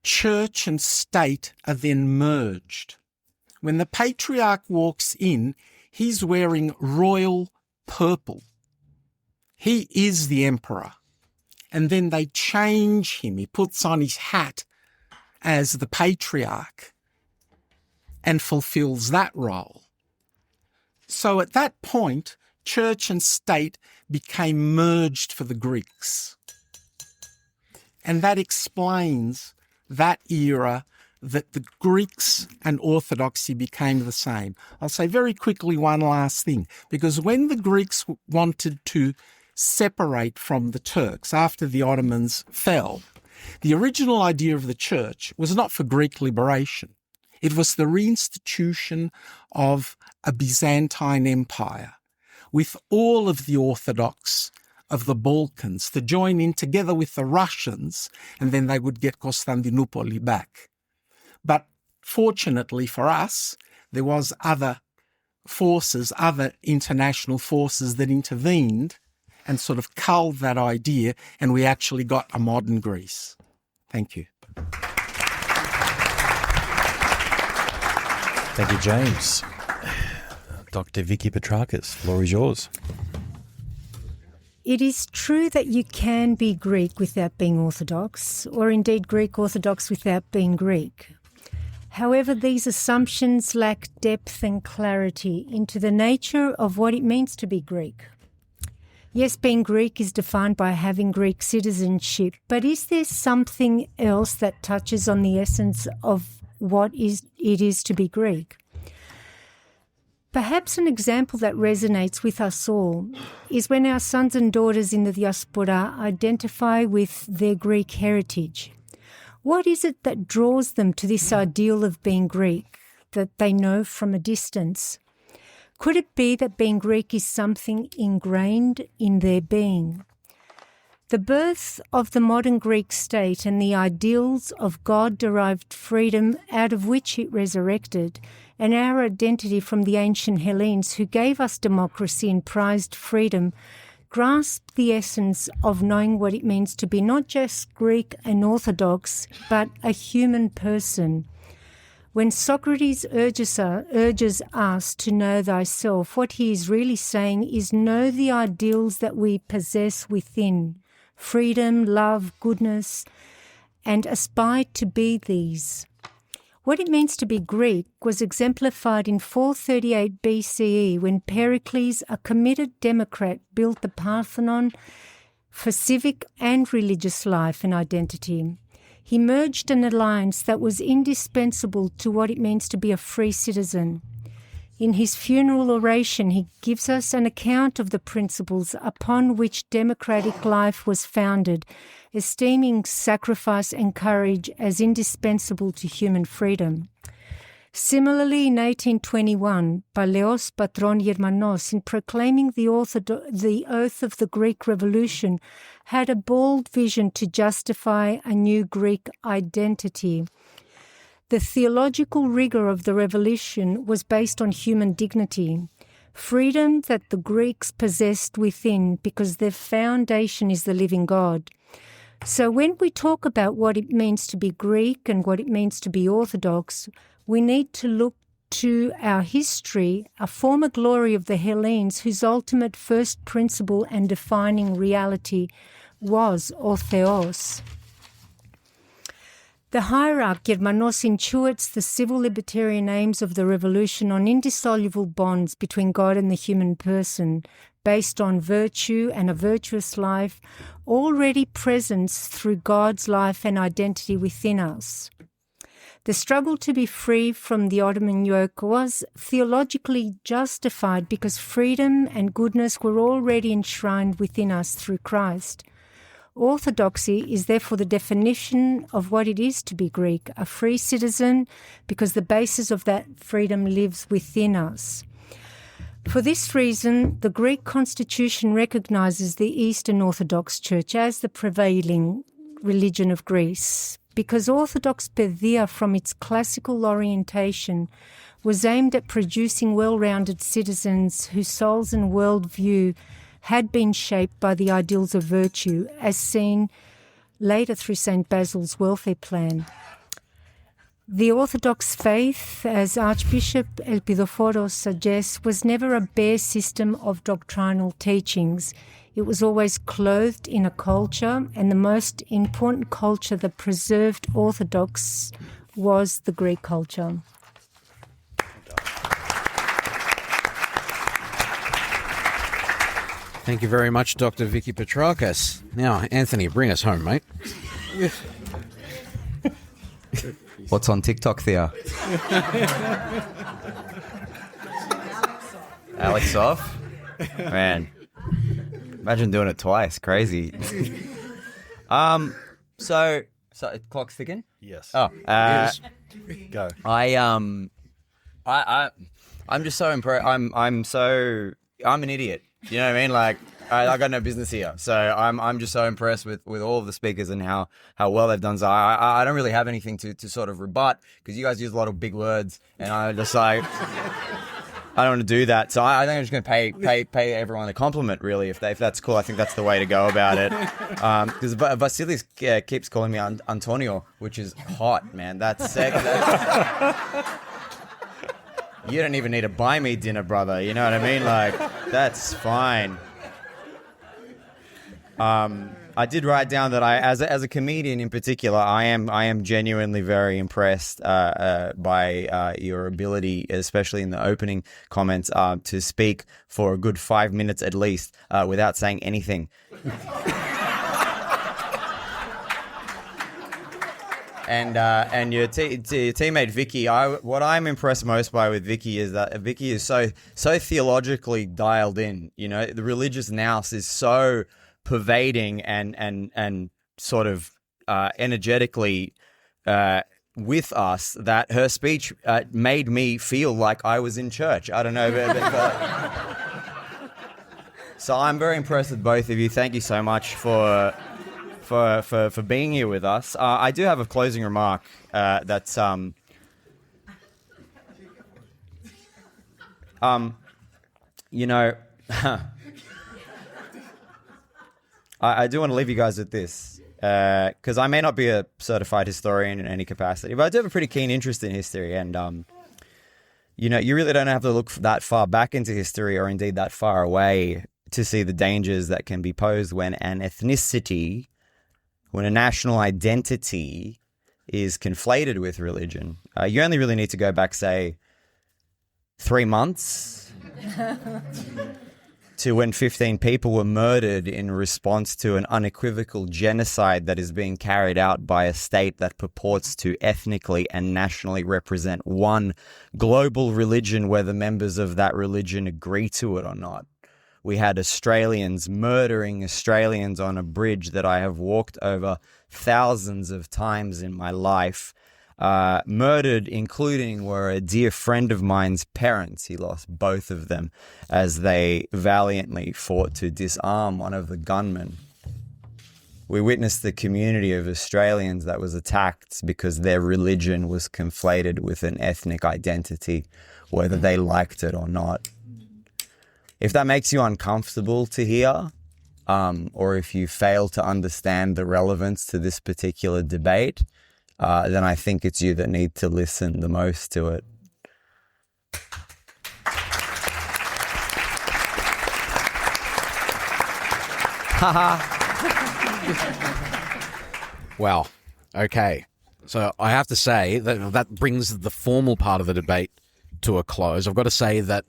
Church and state are then merged. When the patriarch walks in, he's wearing royal purple. He is the emperor. And then they change him. He puts on his hat as the patriarch and fulfills that role. So at that point, church and state became merged for the Greeks. And that explains that era that the Greeks and Orthodoxy became the same. I'll say very quickly one last thing, because when the Greeks wanted to separate from the Turks after the Ottomans fell, the original idea of the church was not for Greek liberation. It was the reinstitution of a Byzantine empire with all of the Orthodox of the Balkans to join in together with the Russians, and then they would get Constantinople back. But fortunately for us, there was other forces, other international forces that intervened and sort of culled that idea, and we actually got a modern Greece. Thank you. Thank you, James. Dr. Vicki Petrakis, floor is yours. It is true that you can be Greek without being Orthodox, or indeed Greek Orthodox without being Greek. However, these assumptions lack depth and clarity into the nature of what it means to be Greek. Yes, being Greek is defined by having Greek citizenship, but is there something else that touches on the essence of what it is to be Greek? Perhaps an example that resonates with us all is when our sons and daughters in the diaspora identify with their Greek heritage. What is it that draws them to this ideal of being Greek that they know from a distance? Could it be that being Greek is something ingrained in their being? The birth of the modern Greek state and the ideals of God-derived freedom out of which it resurrected, and our identity from the ancient Hellenes who gave us democracy and prized freedom, grasp the essence of knowing what it means to be not just Greek and Orthodox, but a human person. When Socrates urges us to know thyself, what he is really saying is know the ideals that we possess within, freedom, love, goodness, and aspire to be these. What it means to be Greek was exemplified in 438 BCE when Pericles, a committed democrat, built the Parthenon for civic and religious life and identity. He merged an alliance that was indispensable to what it means to be a free citizen. In his funeral oration, he gives us an account of the principles upon which democratic life was founded, esteeming sacrifice and courage as indispensable to human freedom. Similarly, in 1821, Palaios Patron Germanos, in proclaiming the oath of the Greek Revolution, had a bold vision to justify a new Greek identity. The theological rigour of the revolution was based on human dignity, freedom that the Greeks possessed within because their foundation is the living God. So when we talk about what it means to be Greek and what it means to be Orthodox, we need to look to our history, a former glory of the Hellenes whose ultimate first principle and defining reality was o Theos. The hierarch Germanos intuits the civil libertarian aims of the revolution on indissoluble bonds between God and the human person, based on virtue and a virtuous life, already present through God's life and identity within us. The struggle to be free from the Ottoman yoke was theologically justified because freedom and goodness were already enshrined within us through Christ. Orthodoxy is therefore the definition of what it is to be Greek, a free citizen, because the basis of that freedom lives within us. For this reason, the Greek constitution recognizes the Eastern Orthodox Church as the prevailing religion of Greece, because Orthodox Pedia, from its classical orientation, was aimed at producing well-rounded citizens whose souls and worldview had been shaped by the ideals of virtue, as seen later through St. Basil's welfare plan. The Orthodox faith, as Archbishop Elpidophoros suggests, was never a bare system of doctrinal teachings. It was always clothed in a culture, and the most important culture that preserved Orthodox was the Greek culture. Thank you very much, Dr. Vicki Petrakis. Now, Anthony, bring us home, mate. What's on TikTok, Thea? Alex off? Man, imagine doing it twice. Crazy. So clock's ticking? Yes. Oh, Go. I'm just so impressed. I'm an idiot. You know what I mean? Like, I got no business here. So I'm just so impressed with all of the speakers and how well they've done. So I don't really have anything to sort of rebut, because you guys use a lot of big words, and I just like, I don't want to do that. So I think I'm just going to pay everyone a compliment, really, if that's cool. I think that's the way to go about it. Because Vasilis keeps calling me Antonio, which is hot, man. That's sexy. You don't even need to buy me dinner, brother. You know what I mean? Like, that's fine. I did write down that as a comedian in particular, I am genuinely very impressed by your ability, especially in the opening comments, to speak for a good 5 minutes at least without saying anything. And your teammate Vicki, what I'm impressed most by with Vicki is that Vicki is so theologically dialed in. You know, the religious nous is so pervading and sort of energetically with us that her speech made me feel like I was in church. I don't know, but so I'm very impressed with both of you. Thank you so much for being here with us. I do have a closing remark that's you know, I do want to leave you guys with this. because I may not be a certified historian in any capacity, but I do have a pretty keen interest in history. And, you really don't have to look that far back into history or indeed that far away to see the dangers that can be posed when an ethnicity, when a national identity is conflated with religion. You only really need to go back, say, 3 months to when 15 people were murdered in response to an unequivocal genocide that is being carried out by a state that purports to ethnically and nationally represent one global religion, whether members of that religion agree to it or not. We had Australians murdering Australians on a bridge that I have walked over thousands of times in my life. Murdered, including were a dear friend of mine's parents. He lost both of them as they valiantly fought to disarm one of the gunmen. We witnessed the community of Australians that was attacked because their religion was conflated with an ethnic identity, whether they liked it or not. If that makes you uncomfortable to hear, or if you fail to understand the relevance to this particular debate, then I think it's you that need to listen the most to it. Wow. Okay. So I have to say that brings the formal part of the debate to a close. I've got to say that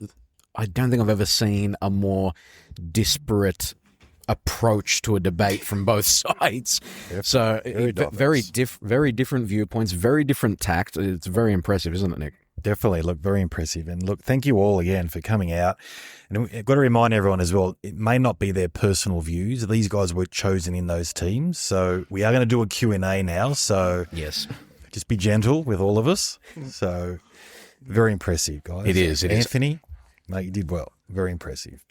I don't think I've ever seen a more disparate approach to a debate from both sides. So very different viewpoints, very different tact. It's very impressive, isn't it, Nick? Definitely. Look, very impressive. And look, thank you all again for coming out. And I've got to remind everyone as well, it may not be their personal views. These guys were chosen in those teams. So we are going to do a Q&A now. So yes, just be gentle with all of us. So very impressive, guys. It is. Anthony, mate, you did well. Very impressive.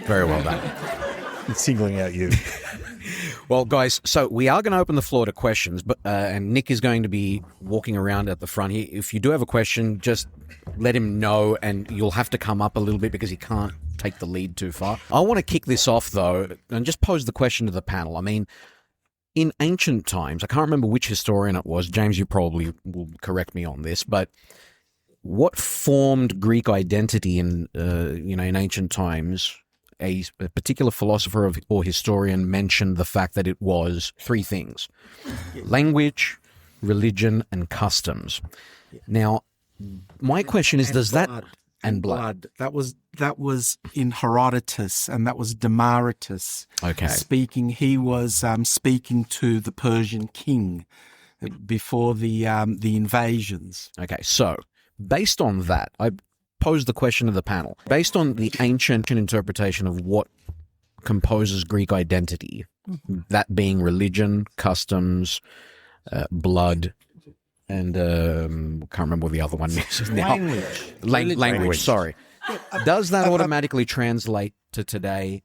Very well done. It's singling out you. Well, guys, so we are going to open the floor to questions, but and Nick is going to be walking around at the front here. If you do have a question, just let him know, and you'll have to come up a little bit because he can't take the lead too far. I want to kick this off, though, and just pose the question to the panel. I mean, in ancient times, I can't remember which historian it was. James, you probably will correct me on this, but what formed Greek identity in ancient times? A particular philosopher or historian mentioned the fact that it was 3 things: language, religion, and customs. Now, my question is, does that and blood? That was in Herodotus, and that was Demaratus speaking. He was speaking to the Persian king before the invasions. Okay, so based on that, I pose the question to the panel. Based on the ancient interpretation of what composes Greek identity, that being religion, customs, blood, and can't remember what the other one is now. Language, sorry. Does that automatically translate to today?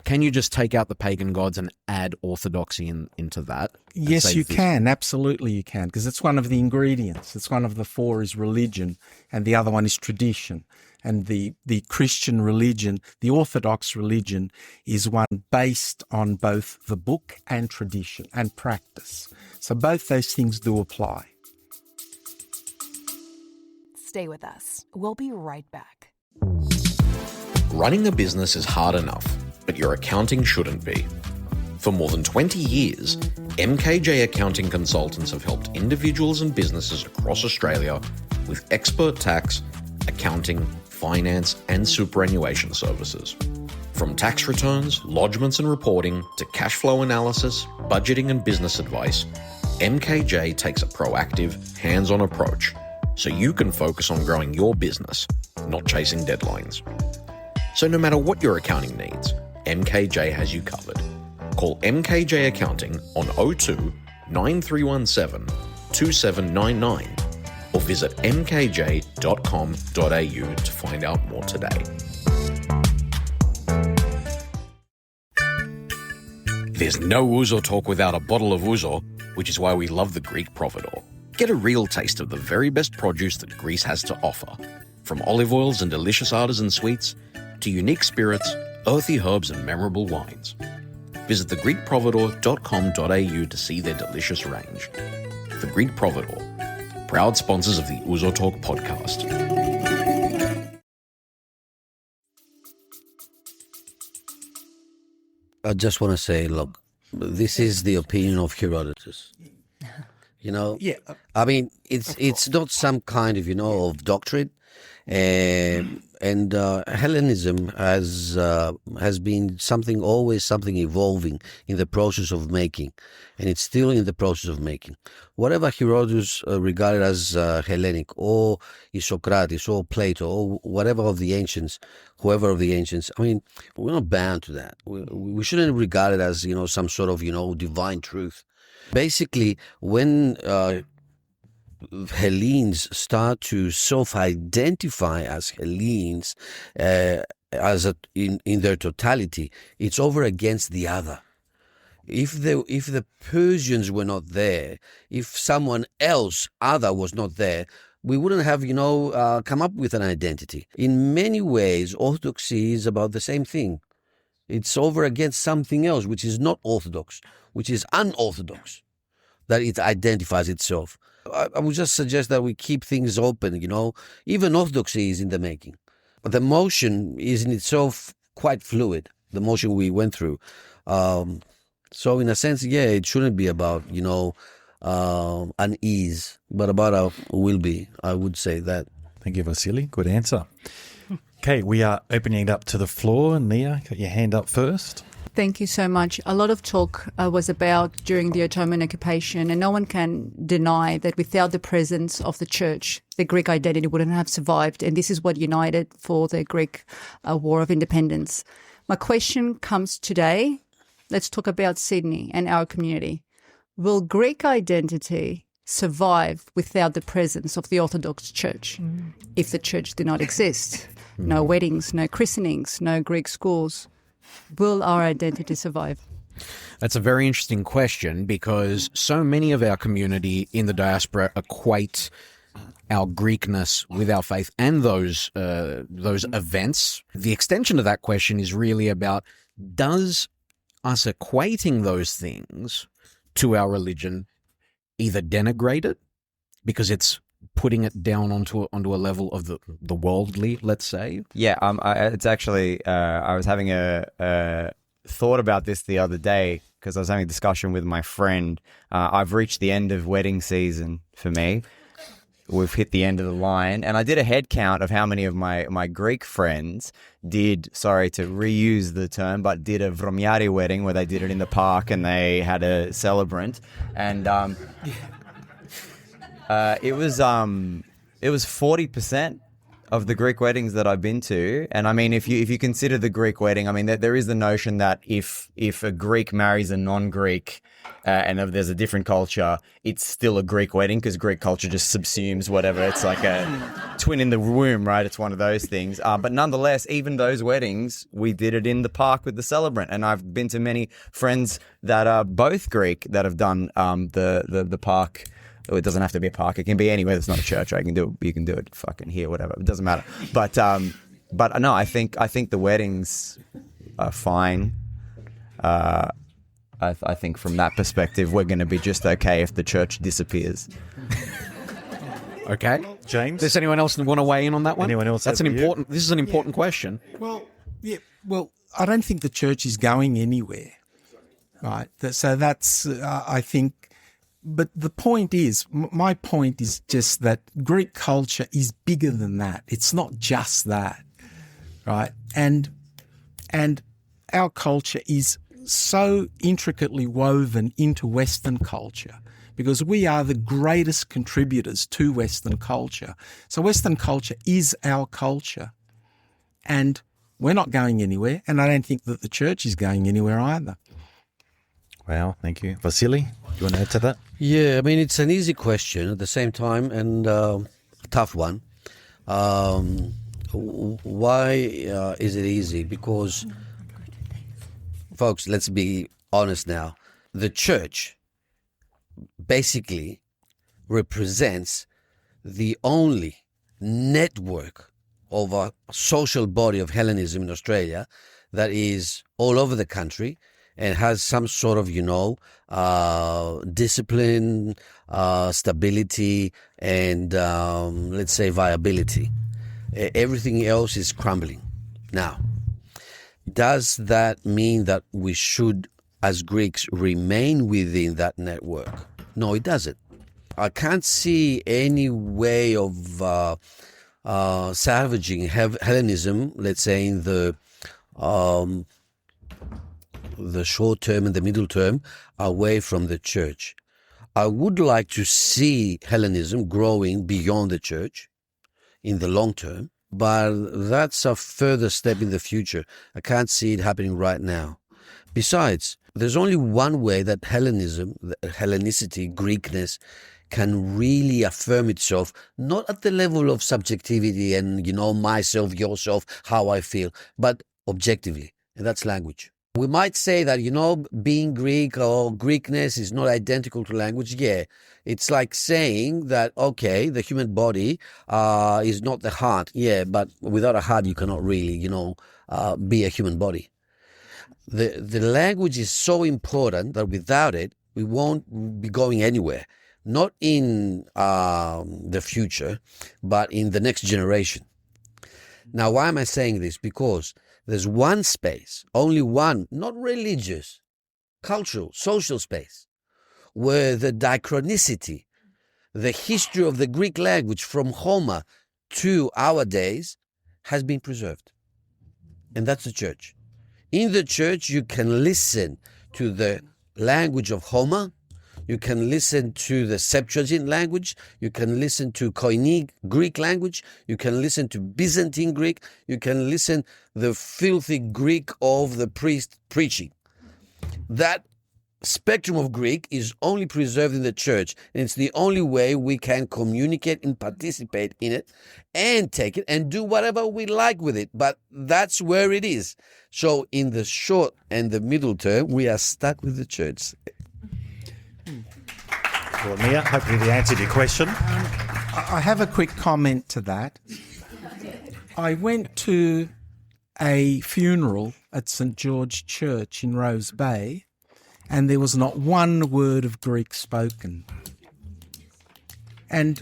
Can you just take out the pagan gods and add orthodoxy into that? Yes, you can. Absolutely you can, because it's one of the ingredients. It's one of the 4 is religion, and the other one is tradition. And the Christian religion, the Orthodox religion, is one based on both the book and tradition and practice. So both those things do apply. Stay with us. We'll be right back. Running a business is hard enough, but your accounting shouldn't be. For more than 20 years, MKJ Accounting Consultants have helped individuals and businesses across Australia with expert tax, accounting, finance, and superannuation services. From tax returns, lodgements and reporting, to cash flow analysis, budgeting and business advice, MKJ takes a proactive, hands-on approach so you can focus on growing your business, not chasing deadlines. So no matter what your accounting needs, MKJ has you covered. Call MKJ Accounting on 02 9317 2799 or visit mkj.com.au to find out more today. There's no Ouzo Talk without a bottle of Ouzo, which is why we love the Greek providor. Get a real taste of the very best produce that Greece has to offer. From olive oils and delicious artisan sweets to unique spirits, earthy herbs and memorable wines. visit thegreekprovidore.com.au to see their delicious range. The Greek Providore, proud sponsors of the Ouzo Talk podcast. I just want to say, look, this is the opinion of Herodotus. You know, I mean, it's not some kind of, of doctrine. And Hellenism has been always something evolving in the process of making, and it's still in the process of making. Whatever Herodotus regarded as Hellenic, or Socrates, or Plato, or whoever of the ancients, I mean, we're not bound to that. We shouldn't regard it as, some sort of, divine truth. Basically, when Hellenes start to self-identify as Hellenes, in their totality, it's over against the other. If the Persians were not there, if someone else other was not there, we wouldn't have come up with an identity. In many ways, Orthodoxy is about the same thing. It's over against something else which is not Orthodox, which is unorthodox, that it identifies itself. I would just suggest that we keep things open, Even Orthodoxy is in the making. But the motion is in itself quite fluid, the motion we went through. So in a sense, it shouldn't be about, unease, but about a will-be. I would say that. Thank you, Vasily. Good answer. Okay, we are opening it up to the floor. Nia, got your hand up first. Thank you so much. A lot of talk was about during the Ottoman occupation, and no one can deny that without the presence of the church, the Greek identity wouldn't have survived. And this is what united for the Greek War of Independence. My question comes today. Let's talk about Sydney and our community. Will Greek identity survive without the presence of the Orthodox Church if the church did not exist? No weddings, no christenings, no Greek schools. Will our identity survive? That's a very interesting question, because so many of our community in the diaspora equate our Greekness with our faith and those events. The extension of that question is really about, does us equating those things to our religion either denigrate it because it's putting it down onto a level of the worldly, let's say? Yeah, it's actually, I was having a thought about this the other day because I was having a discussion with my friend. I've reached the end of wedding season for me. We've hit the end of the line, and I did a head count of how many of my Greek friends did, sorry to reuse the term, but did a Vromiari wedding where they did it in the park and they had a celebrant, and it was 40% of the Greek weddings that I've been to. And I mean, if you consider the Greek wedding, I mean, there is the notion that if a Greek marries a non-Greek, and if there's a different culture, it's still a Greek wedding because Greek culture just subsumes whatever. It's like a twin in the womb, right? It's one of those things. But nonetheless, even those weddings, we did it in the park with the celebrant. And I've been to many friends that are both Greek that have done the park. It doesn't have to be a park. It can be anywhere that's not a church. Right? You can do it fucking here, whatever. It doesn't matter. But no, I think the weddings are fine. I think from that perspective, we're going to be just okay if the church disappears. Okay, James. Does anyone else want to weigh in on that one? Anyone else? This is an important question. Well, I don't think the church is going anywhere, right? So that's, I think. But the point is, my point is just that Greek culture is bigger than that. It's not just that, right? And our culture is so intricately woven into Western culture because we are the greatest contributors to Western culture. So Western culture is our culture, and we're not going anywhere, and I don't think that the church is going anywhere either. Wow, thank you. Vasily, do you want to add to that? Yeah, I mean, it's an easy question at the same time and a tough one. Why is it easy? Because, folks, let's be honest now. The church basically represents the only network of a social body of Hellenism in Australia that is all over the country and has some sort of, discipline, stability, and let's say viability. Everything else is crumbling. Now, does that mean that we should, as Greeks, remain within that network? No, it doesn't. I can't see any way of salvaging Hellenism, let's say, in the short term and the middle term, away from the church. I would like to see Hellenism growing beyond the church in the long term, but that's a further step in the future. I can't see it happening right now. Besides, there's only one way that Hellenism, Hellenicity, Greekness, can really affirm itself, not at the level of subjectivity and, myself, yourself, how I feel, but objectively, and that's language. We might say that, being Greek or Greekness is not identical to language. Yeah, it's like saying that, okay, the human body is not the heart. Yeah, but without a heart, you cannot really, be a human body. The language is so important that without it, we won't be going anywhere. Not in the future, but in the next generation. Now, why am I saying this? Because there's one space, only one, not religious, cultural, social space, where the diachronicity, the history of the Greek language from Homer to our days has been preserved. And that's the church. In the church, you can listen to the language of Homer, you can listen to the Septuagint language, you can listen to Koine Greek language, you can listen to Byzantine Greek, you can listen the filthy Greek of the priest preaching. That spectrum of Greek is only preserved in the church, and it's the only way we can communicate and participate in it and take it and do whatever we like with it. But that's where it is. So in the short and the middle term, we are stuck with the church. Well, Mia, hopefully they answered your question. I have a quick comment to that. I went to a funeral at St George Church in Rose Bay, and there was not one word of Greek spoken. And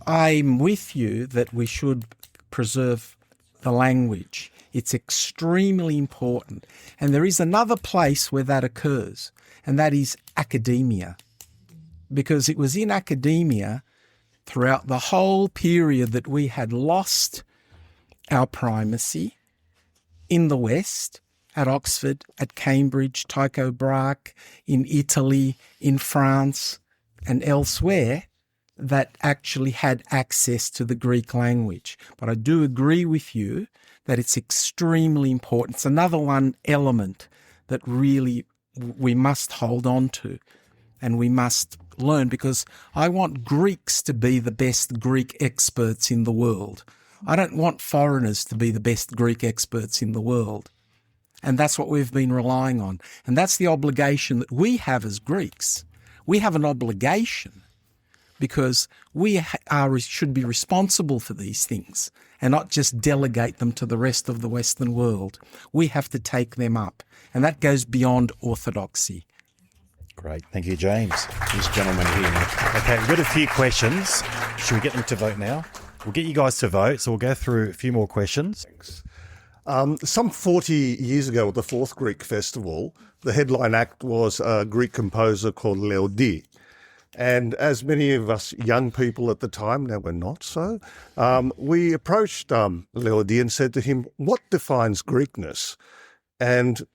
I'm with you that we should preserve the language. It's extremely important. And there is another place where that occurs, and that is academia. Because it was in academia throughout the whole period that we had lost our primacy in the West, at Oxford, at Cambridge, Tycho Brahe, in Italy, in France, and elsewhere, that actually had access to the Greek language. But I do agree with you that it's extremely important. It's another one element that really we must hold on to and we must learn, because I want Greeks to be the best Greek experts in the world. I don't want foreigners to be the best Greek experts in the world. And that's what we've been relying on. And that's the obligation that we have as Greeks. We have an obligation because we should be responsible for these things and not just delegate them to the rest of the Western world. We have to take them up. And that goes beyond orthodoxy. Great. Thank you, James. This gentleman here. Okay, we've got a few questions. Should we get them to vote now? We'll get you guys to vote, so we'll go through a few more questions. Some 40 years ago at the Fourth Greek Festival, the headline act was a Greek composer called Leodi. And as many of us young people at the time, now we're not so, we approached Leodi and said to him, what defines Greekness? And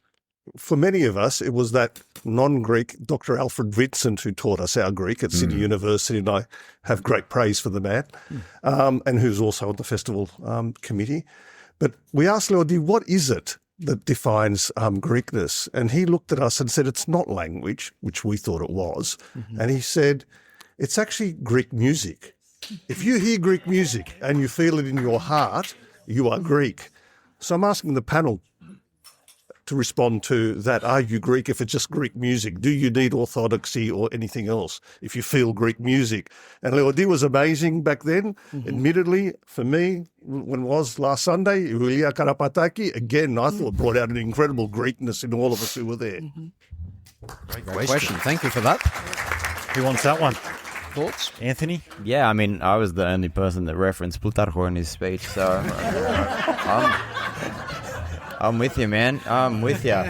for many of us, it was that non-Greek Dr. Alfred Vincent who taught us our Greek at Sydney University, and I have great praise for the man, and who's also on the festival committee. But we asked Leodi, what is it that defines Greekness? And he looked at us and said, it's not language, which we thought it was. And he said, it's actually Greek music. If you hear Greek music and you feel it in your heart, you are Greek. So I'm asking the panel, to respond to that. Are you Greek if it's just Greek music? Do you need Orthodoxy or anything else if you feel Greek music? And Leodi was amazing back then. Admittedly, for me, when it was last Sunday, Iulia Karapataki, again, I thought brought out an incredible Greekness in all of us who were there. Great question. Thank you for that. Who wants that one? Thoughts? Anthony? Yeah, I mean, I was the only person that referenced Plutarcho in his speech, so I'm with you, man. I'm with you.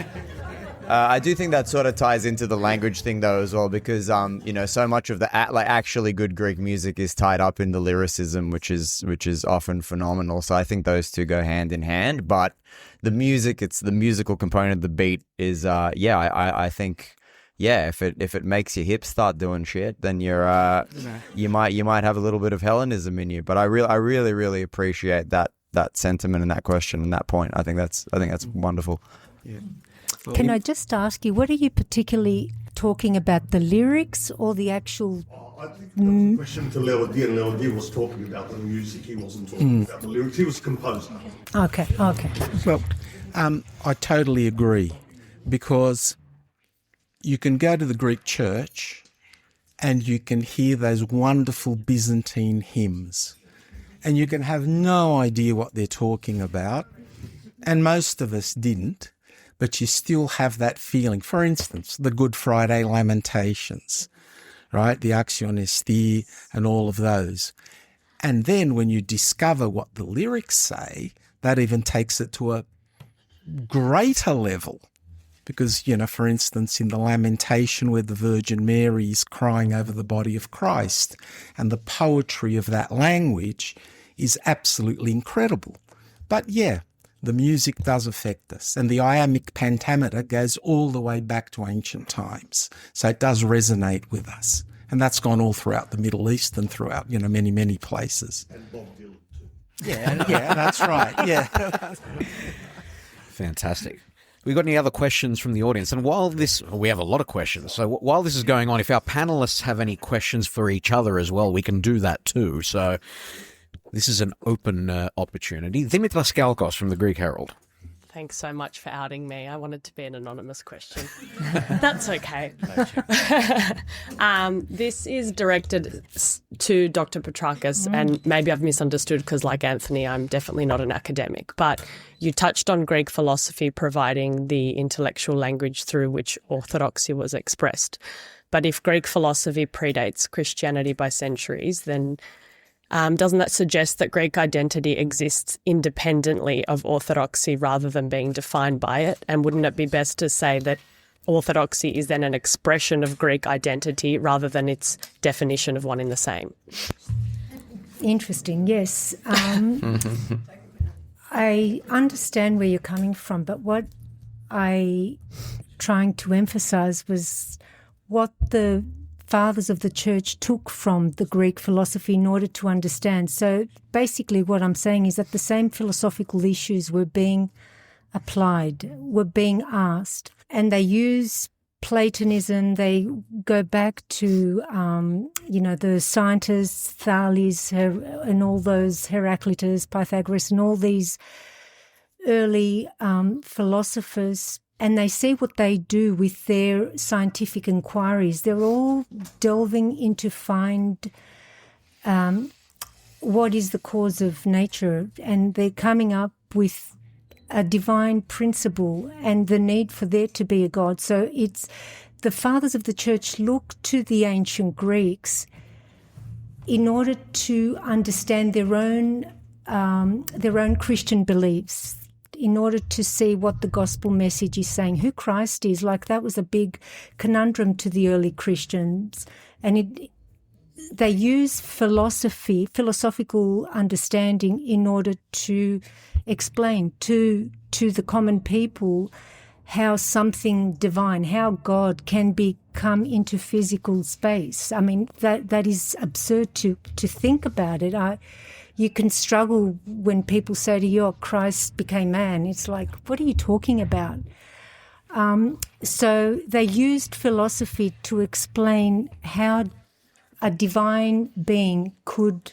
I do think that sort of ties into the language thing, though, as well, because so much of the actually good Greek music is tied up in the lyricism, which is often phenomenal. So I think those two go hand in hand. But the music, it's the musical component, the beat is, I think. Yeah, if it makes your hips start doing shit, then you might have a little bit of Hellenism in you. But I really appreciate that sentiment and that question and that point. I think that's wonderful. Yeah. Can I just ask you, what are you particularly talking about, the lyrics or the actual? I think that was a question to Leodi, and Leodi was talking about the music. He wasn't talking about the lyrics. He was a composer. Okay. Well, I totally agree, because you can go to the Greek church and you can hear those wonderful Byzantine hymns, and you can have no idea what they're talking about, and most of us didn't, but you still have that feeling. For instance, the Good Friday Lamentations, right? The Axion Esthi and all of those. And then when you discover what the lyrics say, that even takes it to a greater level. Because, for instance, in the Lamentation where the Virgin Mary is crying over the body of Christ, and the poetry of that language is absolutely incredible. But yeah, the music does affect us. And the iambic pentameter goes all the way back to ancient times. So it does resonate with us. And that's gone all throughout the Middle East and throughout, many, many places. And Bob Dylan too. Yeah, that's right. Yeah. Fantastic. We got any other questions from the audience? And we have a lot of questions. So while this is going on, if our panelists have any questions for each other as well, we can do that too. So this is an open opportunity. Dimitras Kalkos from the Greek Herald. Thanks so much for outing me. I wanted to be an anonymous question. That's okay. This is directed to Dr. Petrakis, and maybe I've misunderstood because, like Anthony, I'm definitely not an academic. But you touched on Greek philosophy providing the intellectual language through which orthodoxy was expressed. But if Greek philosophy predates Christianity by centuries, then doesn't that suggest that Greek identity exists independently of orthodoxy rather than being defined by it? And wouldn't it be best to say that orthodoxy is then an expression of Greek identity rather than its definition of one in the same? Interesting, yes. I understand where you're coming from, but what I trying to emphasize was what the fathers of the church took from the Greek philosophy in order to understand. So basically what I'm saying is that the same philosophical issues were being applied, were being asked, and they use Platonism. They go back to, the scientists, Thales and all those, Heraclitus, Pythagoras and all these early philosophers, and they see what they do with their scientific inquiries. They're all delving into find what is the cause of nature, and they're coming up with a divine principle and the need for there to be a God. So it's the fathers of the church look to the ancient Greeks in order to understand their own Christian beliefs, in order to see what the gospel message is saying, who Christ is. Like, that was a big conundrum to the early Christians. And they use philosophical understanding in order to explain to the common people how something divine, how God can come into physical space. I mean, that is absurd to think about it. You can struggle when people say to you, oh, Christ became man. It's like, what are you talking about? So they used philosophy to explain how a divine being could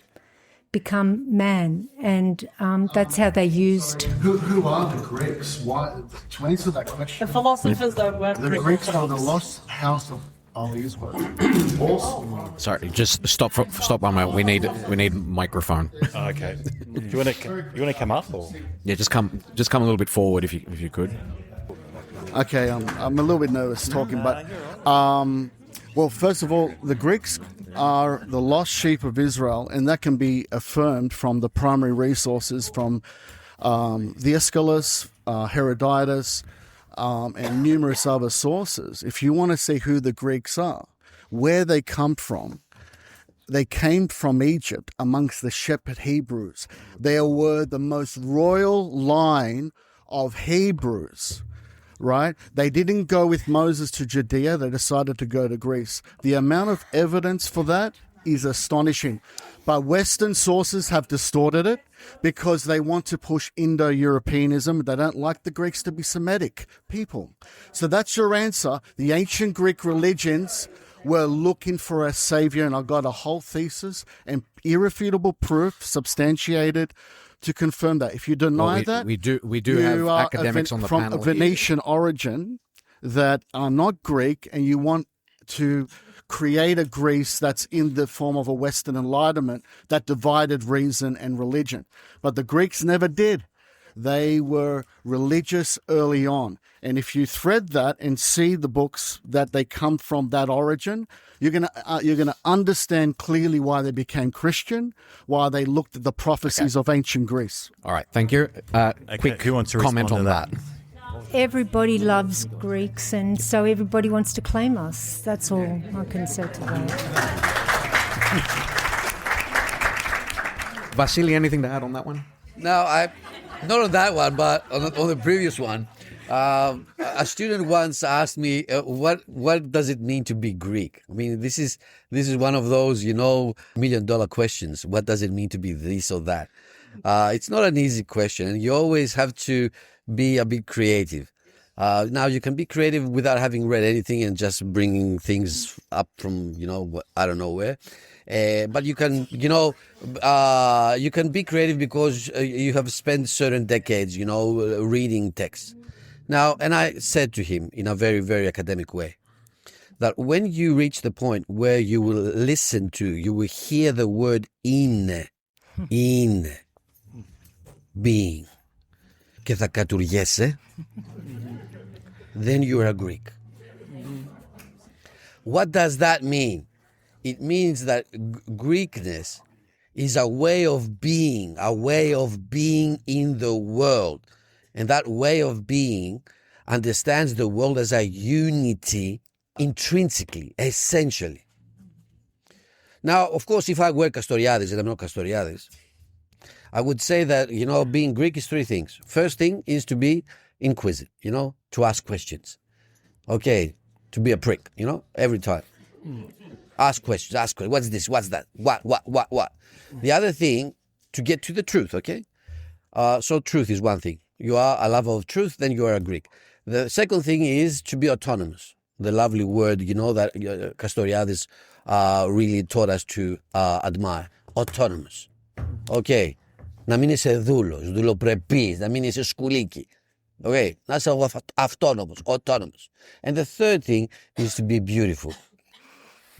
become man, and that's how they used. Who are the Greeks? Why, to answer that question, The philosophers that were the Greeks are the lost house of Israel. Sorry, just stop 1 moment. We need microphone. Okay. Do you want to come up or? Yeah, just come a little bit forward if you could. Okay, I'm a little bit nervous talking, but well, first of all, the Greeks are the lost sheep of Israel, and that can be affirmed from the primary resources from the Aeschylus, Herodotus, and numerous other sources. If you want to see who the Greeks are, where they come from, they came from Egypt amongst the shepherd Hebrews. They were the most royal line of Hebrews, right? They didn't go with Moses to Judea. They decided to go to Greece. The amount of evidence for that is astonishing. But Western sources have distorted it because they want to push Indo-Europeanism. They don't like the Greeks to be Semitic people. So that's your answer. The ancient Greek religions were looking for a savior, and I got a whole thesis and irrefutable proof substantiated to confirm that. If you deny that, we do have academics on the from panel a Venetian origin that are not Greek, and you want to create a Greece that's in the form of a Western Enlightenment that divided reason and religion. But the Greeks never did. They were religious early on. And if you thread that and see the books that they come from that origin, you're gonna understand clearly why they became Christian, why they looked at the prophecies of ancient Greece. All right, thank you. Quick who wants to comment respond on to that? Everybody loves Greeks, and so everybody wants to claim us. That's all I can say to that. Vasily, anything to add on that one? No, not on that one, but on the previous one. A student once asked me, "What does it mean to be Greek?" I mean, this is one of those, $1 million questions. What does it mean to be this or that? It's not an easy question, and you always have to be a bit creative. Now, you can be creative without having read anything and just bringing things up from, I don't know where. But you can, you can be creative because you have spent certain decades, reading texts. Now, and I said to him in a very, very academic way, that when you reach the point where you will you will hear the word in, being, και θα κατουργέσαι, then you are a Greek. What does that mean? It means that Greekness is a way of being in the world. And that way of being understands the world as a unity intrinsically, essentially. Now, of course, if I were Castoriadis, and I'm not Castoriadis, I would say that, being Greek is three things. First thing is to be inquisitive, to ask questions. Okay, to be a prick, every time. Ask questions. What's this? What's that? What? The other thing, to get to the truth, okay? So truth is one thing. You are a lover of truth, then you are a Greek. The second thing is to be autonomous. The lovely word, that Castoriadis really taught us to admire. Autonomous. Okay. Να μην είσαι δούλος, δουλοπρεπής, να μην είσαι σκουλίκι. Okay. Να είσαι αυτόνομος, autonomous. And the third thing is to be beautiful.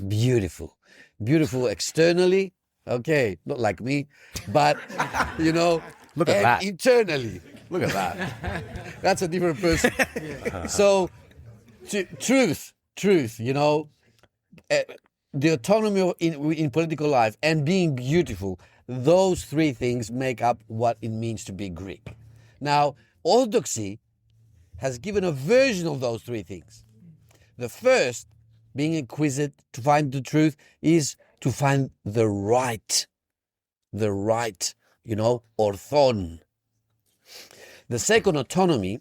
Beautiful. Beautiful externally. Okay. Not like me. But, Look at that. Internally. Look at that. That's a different person. So, truth, the autonomy in political life and being beautiful, those three things make up what it means to be Greek. Now, Orthodoxy has given a version of those three things. The first, being inquisitive to find the truth, is to find the right, orthon. The second, autonomy,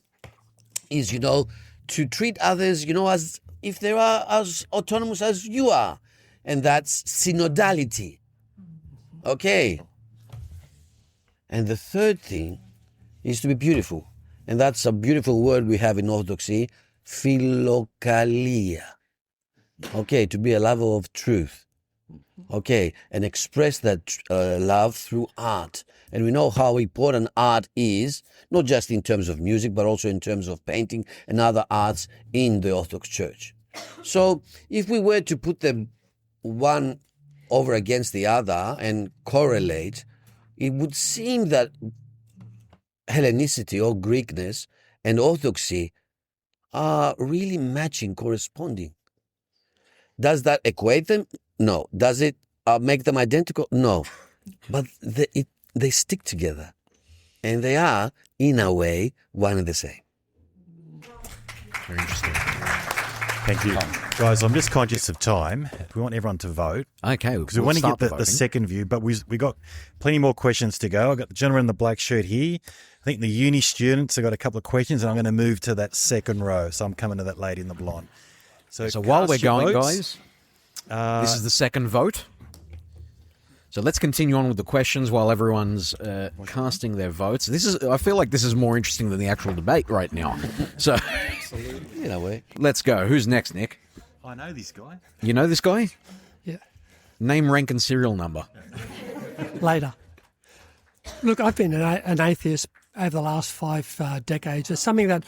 is, to treat others, as if they are as autonomous as you are. And that's synodality. Okay. And the third thing is to be beautiful. And that's a beautiful word we have in Orthodoxy, philokalia. Okay, to be a lover of truth. Okay, and express that love through art. And we know how important art is, not just in terms of music, but also in terms of painting and other arts in the Orthodox Church. So if we were to put them one over against the other and correlate, it would seem that Hellenicity or Greekness and Orthodoxy are really matching, corresponding. Does that equate them? No. Does it make them identical? No. But they stick together. And they are, in a way, one and the same. Very interesting. Thank you. Guys, I'm just conscious of time. We want everyone to vote. Okay. Because we want to get the second view, but we got plenty more questions to go. I've got the gentleman in the black shirt here. I think the uni students have got a couple of questions, and I'm going to move to that second row. So I'm coming to that lady in the blonde. So while we're going, votes. guys, this is the second vote. So let's continue on with the questions while everyone's casting their votes. I feel like this is more interesting than the actual debate right now. So, absolutely, in a way. Let's go. Who's next, Nick? I know this guy. You know this guy? Yeah. Name, rank, and serial number. Later. Look, I've been an atheist over the last 5 decades. It's something that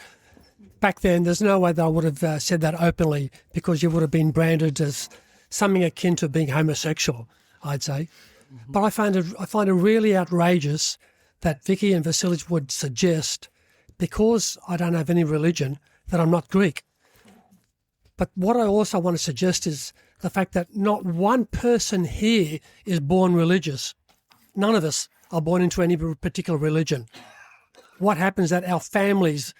back then there's no way that I would have said that openly, because you would have been branded as something akin to being homosexual, I'd say. But I find it really outrageous that Vicki and Vasilis would suggest, because I don't have any religion, that I'm not Greek. But what I also want to suggest is the fact that not one person here is born religious. None of us are born into any particular religion. What happens is that our families,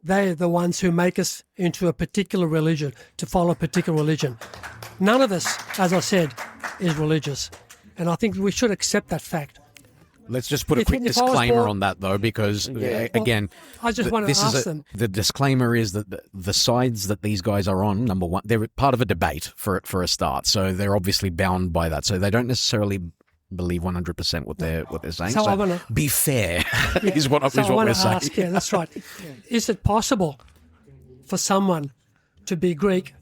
they're the ones who make us into a particular religion, to follow a particular religion. None of us, as I said, is religious. And I think we should accept that fact. Let's just put a quick disclaimer on that, though, because, again, I just want to ask them. The disclaimer is that the sides that these guys are on, number one, they're part of a debate for a start. So they're obviously bound by that. So they don't necessarily believe 100% what they're saying. So I wanna, be fair is what we're saying. Ask, yeah, that's right. Is it possible for someone to be Greek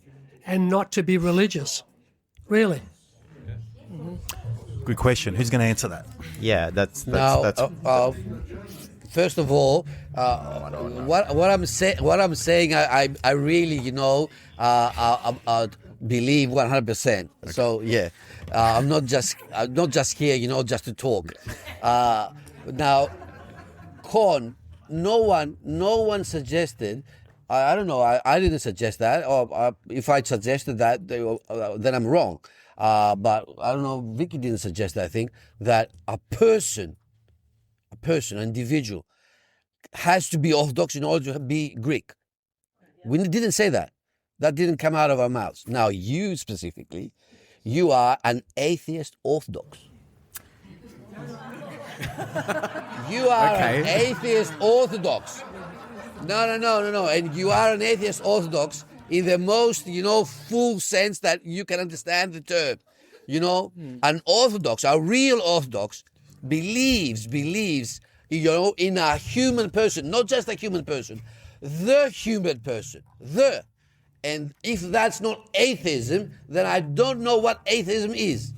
and not to be religious? Really? Good question. Who's going to answer that? Yeah, that's first of all, what I'm saying, I really, believe 100%. Okay. So yeah, I'm not just here, just to talk. Now, Con, no one suggested. I don't know. I didn't suggest that, or if I suggested that, then I'm wrong. But I don't know. Vicki didn't suggest that. I think that a person, an individual, has to be Orthodox in order to be Greek. We didn't say that. That didn't come out of our mouths. Now, you specifically, you are an atheist Orthodox. You are an atheist Orthodox. No. And you are an atheist Orthodox in the most, full sense that you can understand the term. An Orthodox, a real Orthodox, believes, in a human person, not just a human person, the human person, And if that's not atheism, then I don't know what atheism is.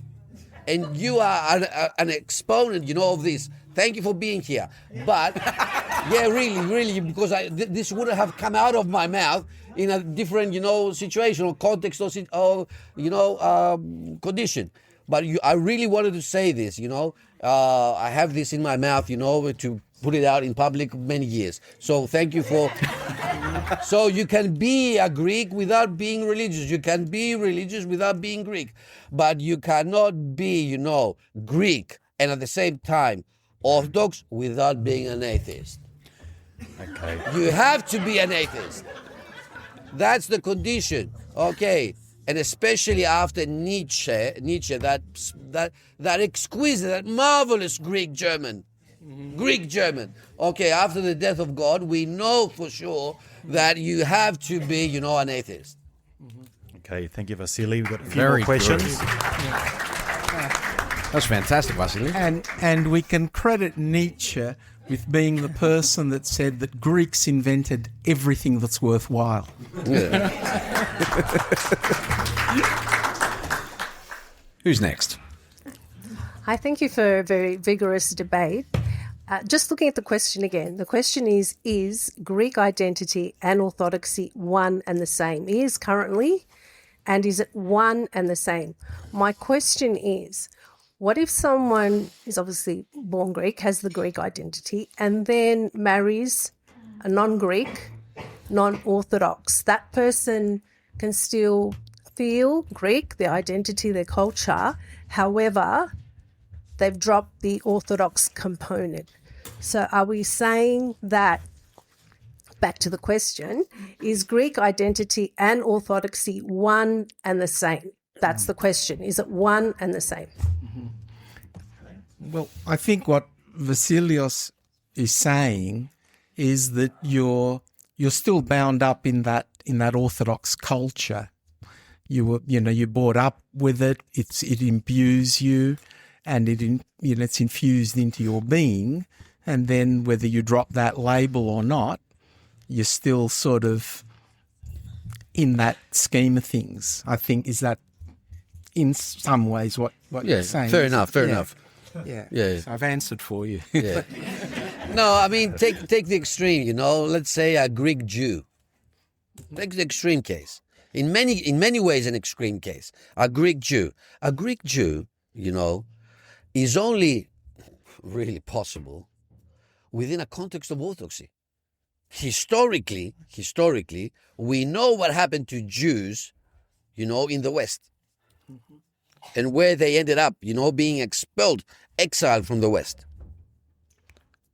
And you are an exponent, of this. Thank you for being here. But, yeah, really, because this wouldn't have come out of my mouth in a different, situation or context or condition. But I really wanted to say this, I have this in my mouth, to put it out in public many years. So thank you for... So you can be a Greek without being religious. You can be religious without being Greek. But you cannot be, Greek and at the same time Orthodox without being an atheist. Okay. You have to be an atheist. That's the condition. Okay. And especially after Nietzsche, that exquisite, that marvelous Greek German. Okay, after the death of God, we know for sure that you have to be, an atheist. Okay, thank you, Vasily. We've got a few more questions. That's fantastic, Vasily. And we can credit Nietzsche with being the person that said that Greeks invented everything that's worthwhile. Yeah. Who's next? I thank you for a very vigorous debate. Just looking at the question again, the question is Greek identity and orthodoxy one and the same? It is currently, and is it one and the same? My question is, what if someone is obviously born Greek, has the Greek identity, and then marries a non-Greek, non-Orthodox? That person can still feel Greek, their identity, their culture. However, they've dropped the Orthodox component. So are we saying that, back to the question, is Greek identity and Orthodoxy one and the same? That's the question. Is it one and the same? Well, I think what Vasilis is saying is that you're still bound up in that Orthodox culture. You're brought up with it. It imbues you, and it's infused into your being. And then whether you drop that label or not, you're still sort of in that scheme of things. I think, is that in some ways what you're saying? Fair enough. Yeah. So I've answered for you. Yeah. No, I mean, take the extreme, let's say a Greek Jew. Take the extreme case. In many ways an extreme case. A Greek Jew. A Greek Jew, is only really possible within a context of Orthodoxy. Historically, we know what happened to Jews, in the West. And where they ended up, being expelled, exiled from the West.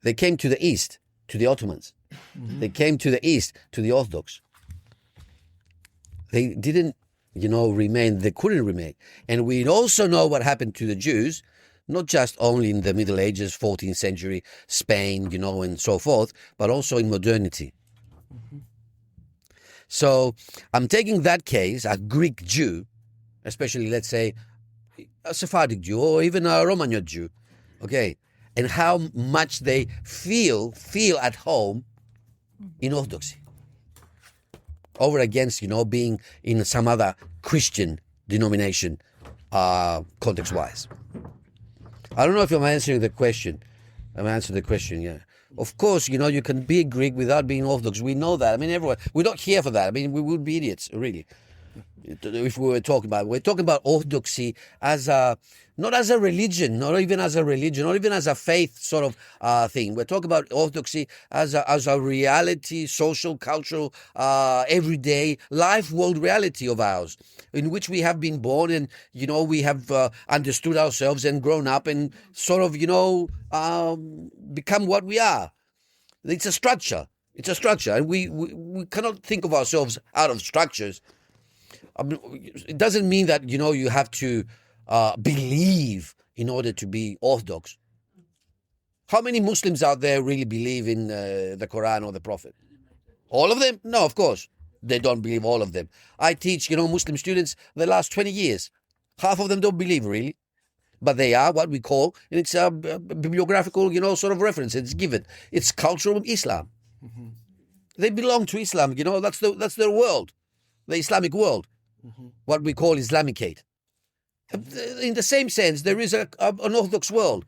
They came to the East, to the Ottomans. They came to the East, to the Orthodox. They didn't, remain, they couldn't remain. And we also know what happened to the Jews, not just only in the Middle Ages, 14th century, Spain, and so forth, but also in modernity. So I'm taking that case, a Greek Jew, especially, let's say, a Sephardic Jew or even a Romagnol Jew, okay, and how much they feel at home in Orthodoxy over against, being in some other Christian denomination, context-wise. I don't know if I'm answering the question. I'm answering the question, yeah. Of course, you can be Greek without being Orthodox. We know that. I mean, everyone. We're not here for that. I mean, we would be idiots, really, if we were talking about it. We're talking about Orthodoxy as not as a religion, not even as a faith sort of thing. We're talking about Orthodoxy as a reality, social, cultural, everyday life, world reality of ours, in which we have been born and, we have understood ourselves and grown up and sort of, become what we are. It's a structure. And we cannot think of ourselves out of structures. I mean, it doesn't mean that, you have to believe in order to be Orthodox. How many Muslims out there really believe in the Quran or the Prophet? All of them? No, of course. They don't believe all of them. I teach, Muslim students the last 20 years. Half of them don't believe, really. But they are what we call, and it's a bibliographical, sort of reference. It's given. It's cultural Islam. Mm-hmm. They belong to Islam, that's their world, the Islamic world, what we call Islamicate. In the same sense, there is an Orthodox world.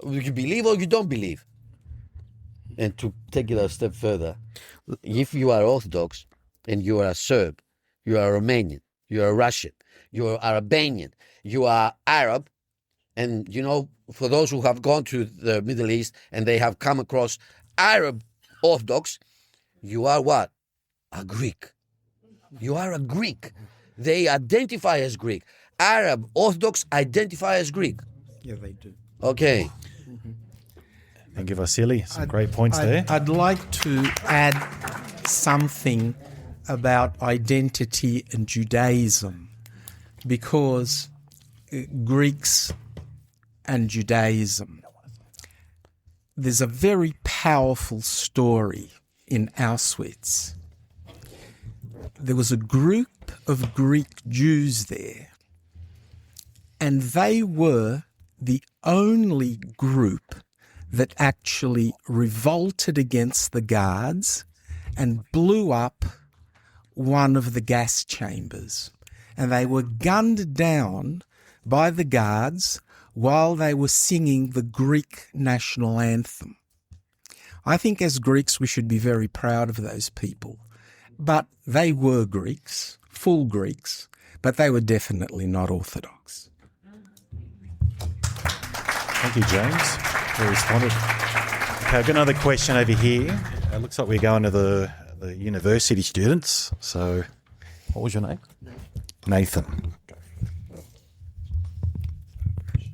You believe or you don't believe. And to take it a step further, if you are Orthodox and you are a Serb, you are Romanian, you are Russian, you are Albanian, you are Arab, and, for those who have gone to the Middle East and they have come across Arab Orthodox, you are what? A Greek. You are a Greek. They identify as Greek. Arab Orthodox identify as Greek. Yeah, they do. Okay. Thank you, Vasily. Some great points there. I'd like to add something about identity and Judaism, because Greeks and Judaism, there's a very powerful story in Auschwitz. There was a group of Greek Jews there, and they were the only group that actually revolted against the guards and blew up one of the gas chambers. And they were gunned down by the guards while they were singing the Greek national anthem. I think as Greeks we should be very proud of those people. But they were Greeks, full Greeks, but they were definitely not Orthodox. Thank you, James. Very responded. Okay, I've got another question over here. It looks like we're going to the university students. So, what was your name? Nathan.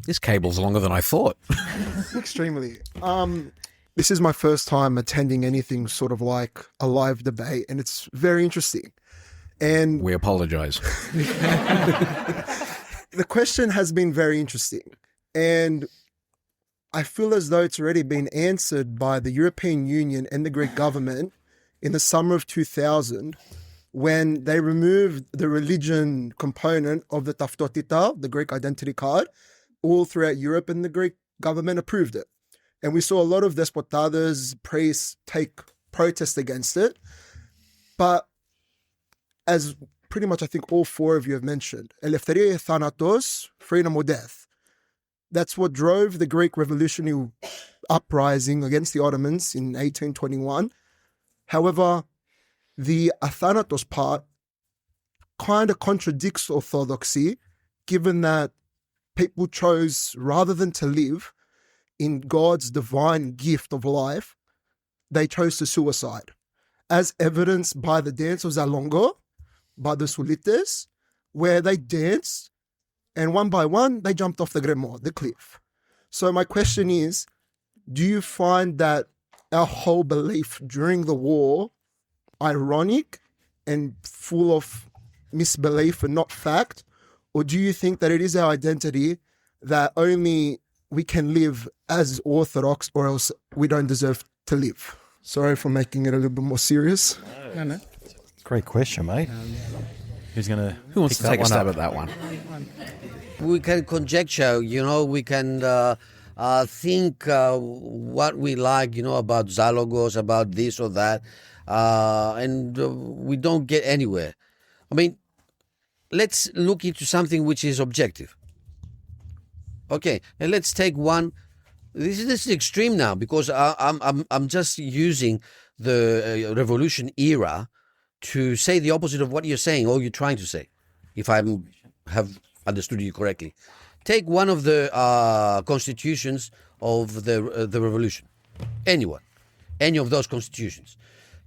This cable's longer than I thought. Extremely. This is my first time attending anything sort of like a live debate, and it's very interesting. And we apologise. The question has been very interesting, and I feel as though it's already been answered by the European Union and the Greek government in the summer of 2000 when they removed the religion component of the taftotita, the Greek identity card, all throughout Europe, and the Greek government approved it. And we saw a lot of despotadas, priests take protest against it. But as pretty much I think all four of you have mentioned, eleftheria thanatos, freedom or death. That's what drove the Greek revolutionary uprising against the Ottomans in 1821. However, the athanatos part kind of contradicts orthodoxy, given that people chose, rather than to live in God's divine gift of life, they chose to suicide, as evidenced by the dance of Zalongo, by the Sulites, where they danced, and one by one, they jumped off the Gremo, the cliff. So my question is, do you find that our whole belief during the war ironic and full of misbelief and not fact? Or do you think that it is our identity that only we can live as Orthodox or else we don't deserve to live? Sorry for making it a little bit more serious. No. Great question, mate. Who wants to take a stab at that one? We can conjecture, we can think what we like, about Zalogos, about this or that, and we don't get anywhere. I mean, let's look into something which is objective. Okay, and let's take one. This is extreme now because I'm just using the revolution era to say the opposite of what you're saying or you're trying to say, if I have understood you correctly. Take one of the constitutions of the revolution. Any of those constitutions.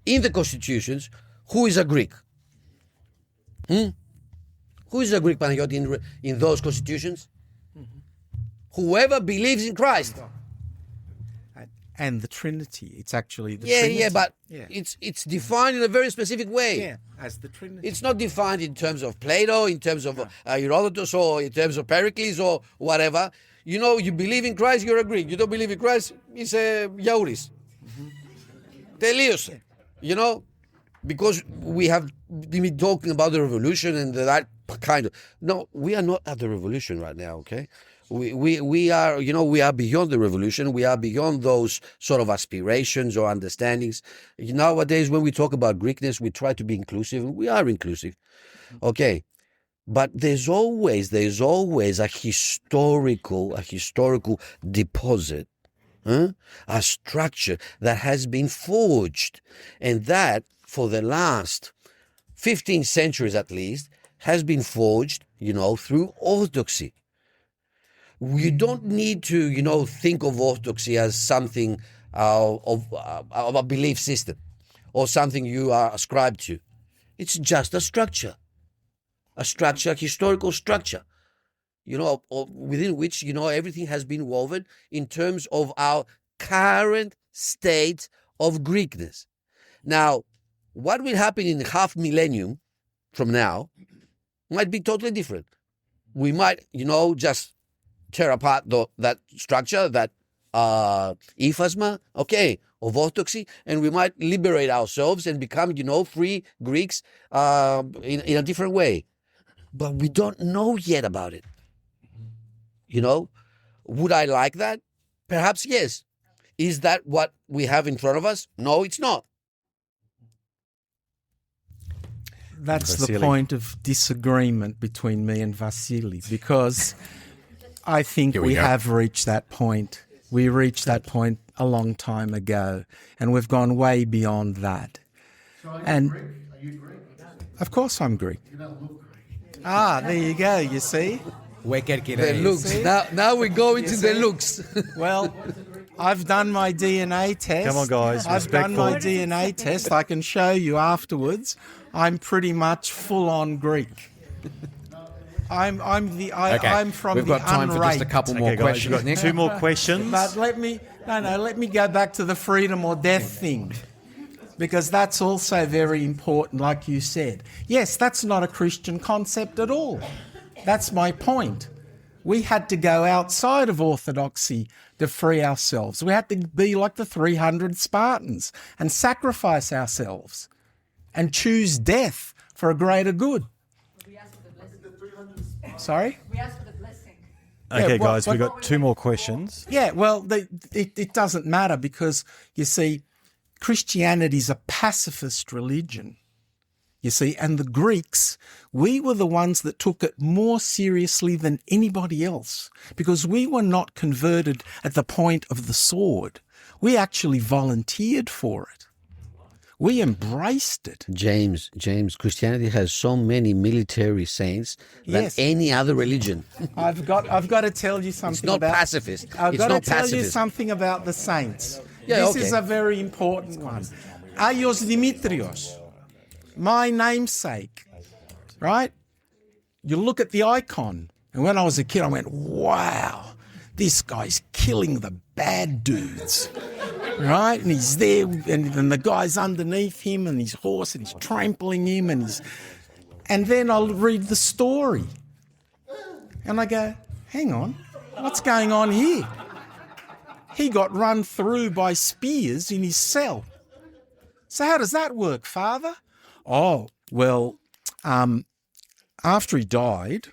In the constitutions, who is a Greek? Who is a Greek, Panagiotis, in those constitutions? Whoever believes in Christ. And the Trinity. It's actually the Trinity. Yeah, but it's defined in a very specific way. Yeah, as the Trinity. It's not defined in terms of Plato, in terms of Herodotus, or in terms of Pericles, or whatever. You believe in Christ, you're a Greek. You don't believe in Christ, it's a Yauris. Τελείωσε. Because we have been talking about the revolution and that kind of... No, we are not at the revolution right now, okay? We are, we are beyond the revolution. We are beyond those sort of aspirations or understandings. Nowadays, when we talk about Greekness, we try to be inclusive. We are inclusive, okay. But there's always a historical deposit, a structure that has been forged, and that for the last 15 centuries at least has been forged, through Orthodoxy. You don't need to, think of Orthodoxy as something of a belief system or something you are ascribed to. It's just a structure, a historical structure, within which, everything has been woven in terms of our current state of Greekness. Now, what will happen in half millennium from now might be totally different. We might, just tear apart that structure, that iphisma, of Orthodoxy, and we might liberate ourselves and become, free Greeks in a different way. But we don't know yet about it. Would I like that? Perhaps yes. Is that what we have in front of us? No, it's not. That's Vasily. the point of disagreement between me and Vasily, because I think we have reached that point. We reached that point a long time ago, and we've gone way beyond that. So are you And Greek? Are you Greek? of course I'm Greek. You don't look Greek. There you go, you see? The looks. Now we go into the looks. Well, I've done my DNA test. Come on, guys, I've done my respectful. DNA test. I can show you afterwards. I'm pretty much full-on Greek. I'm from We've the got time for just a unraped. couple more Okay, guys, questions, we've got Nick. 2 more questions. But let me go back to the freedom or death thing, because that's also very important, like you said. Yes, that's not a Christian concept at all. That's my point. We had to go outside of Orthodoxy to free ourselves. We had to be like the 300 Spartans and sacrifice ourselves and choose death for a greater good. Sorry? We asked for the blessing. Okay, Yeah, guys, we've got 2 more questions. Yeah, well, it doesn't matter, because, you see, Christianity is a pacifist religion, you see, and the Greeks, we were the ones that took it more seriously than anybody else, because we were not converted at the point of the sword. We actually volunteered for it. We embraced it. James, Christianity has so many military saints than Yes. any other religion. I've got to tell you something It's not about pacifist. I've It's got to not tell you pacifist. something about the saints. Yeah, this okay. is a very important one. Aios Dimitrios, my namesake, right? You look at the icon, and when I was a kid, I went, wow, this guy's killing the bad dudes. Right? And he's there, and the guy's underneath him, and his horse, and he's trampling him, and then I'll read the story. And I go, hang on, what's going on here? He got run through by spears in his cell. So how does that work, Father? Oh, well, after he died,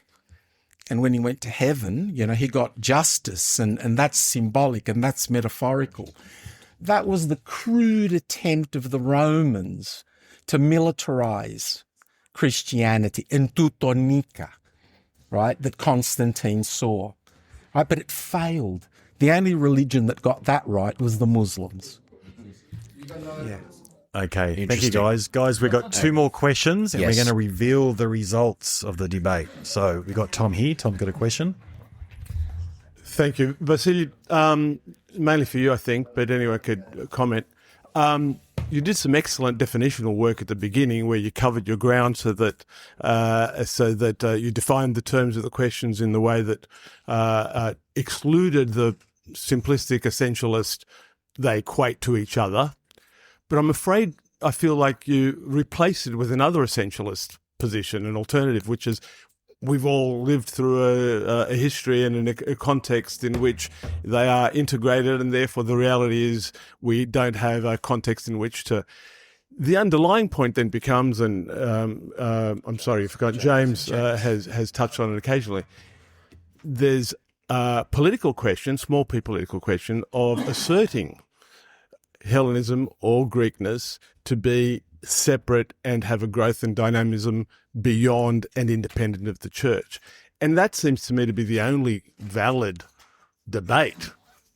and when he went to heaven, he got justice, and that's symbolic and that's metaphorical. That was the crude attempt of the Romans to militarize Christianity, enteutonica, right, that Constantine saw. Right, but it failed. The only religion that got that right was the Muslims. Yeah. Okay, thank you, guys. Guys, we've got 2 more questions, and we're going to reveal the results of the debate. So we've got Tom here. Tom's got a question. Thank you. Vasily, mainly for you, I think, but anyone could comment. You did some excellent definitional work at the beginning where you covered your ground so that you defined the terms of the questions in the way that excluded the simplistic essentialist, they equate to each other. But I'm afraid I feel like you replace it with another essentialist position, an alternative, which is we've all lived through a history and a context in which they are integrated, and therefore the reality is we don't have a context in which to... The underlying point then becomes, and I'm sorry, I forgot, James has touched on it occasionally, there's a political question, small p political question, of asserting Hellenism or Greekness to be separate and have a growth and dynamism beyond and independent of the church. And that seems to me to be the only valid debate,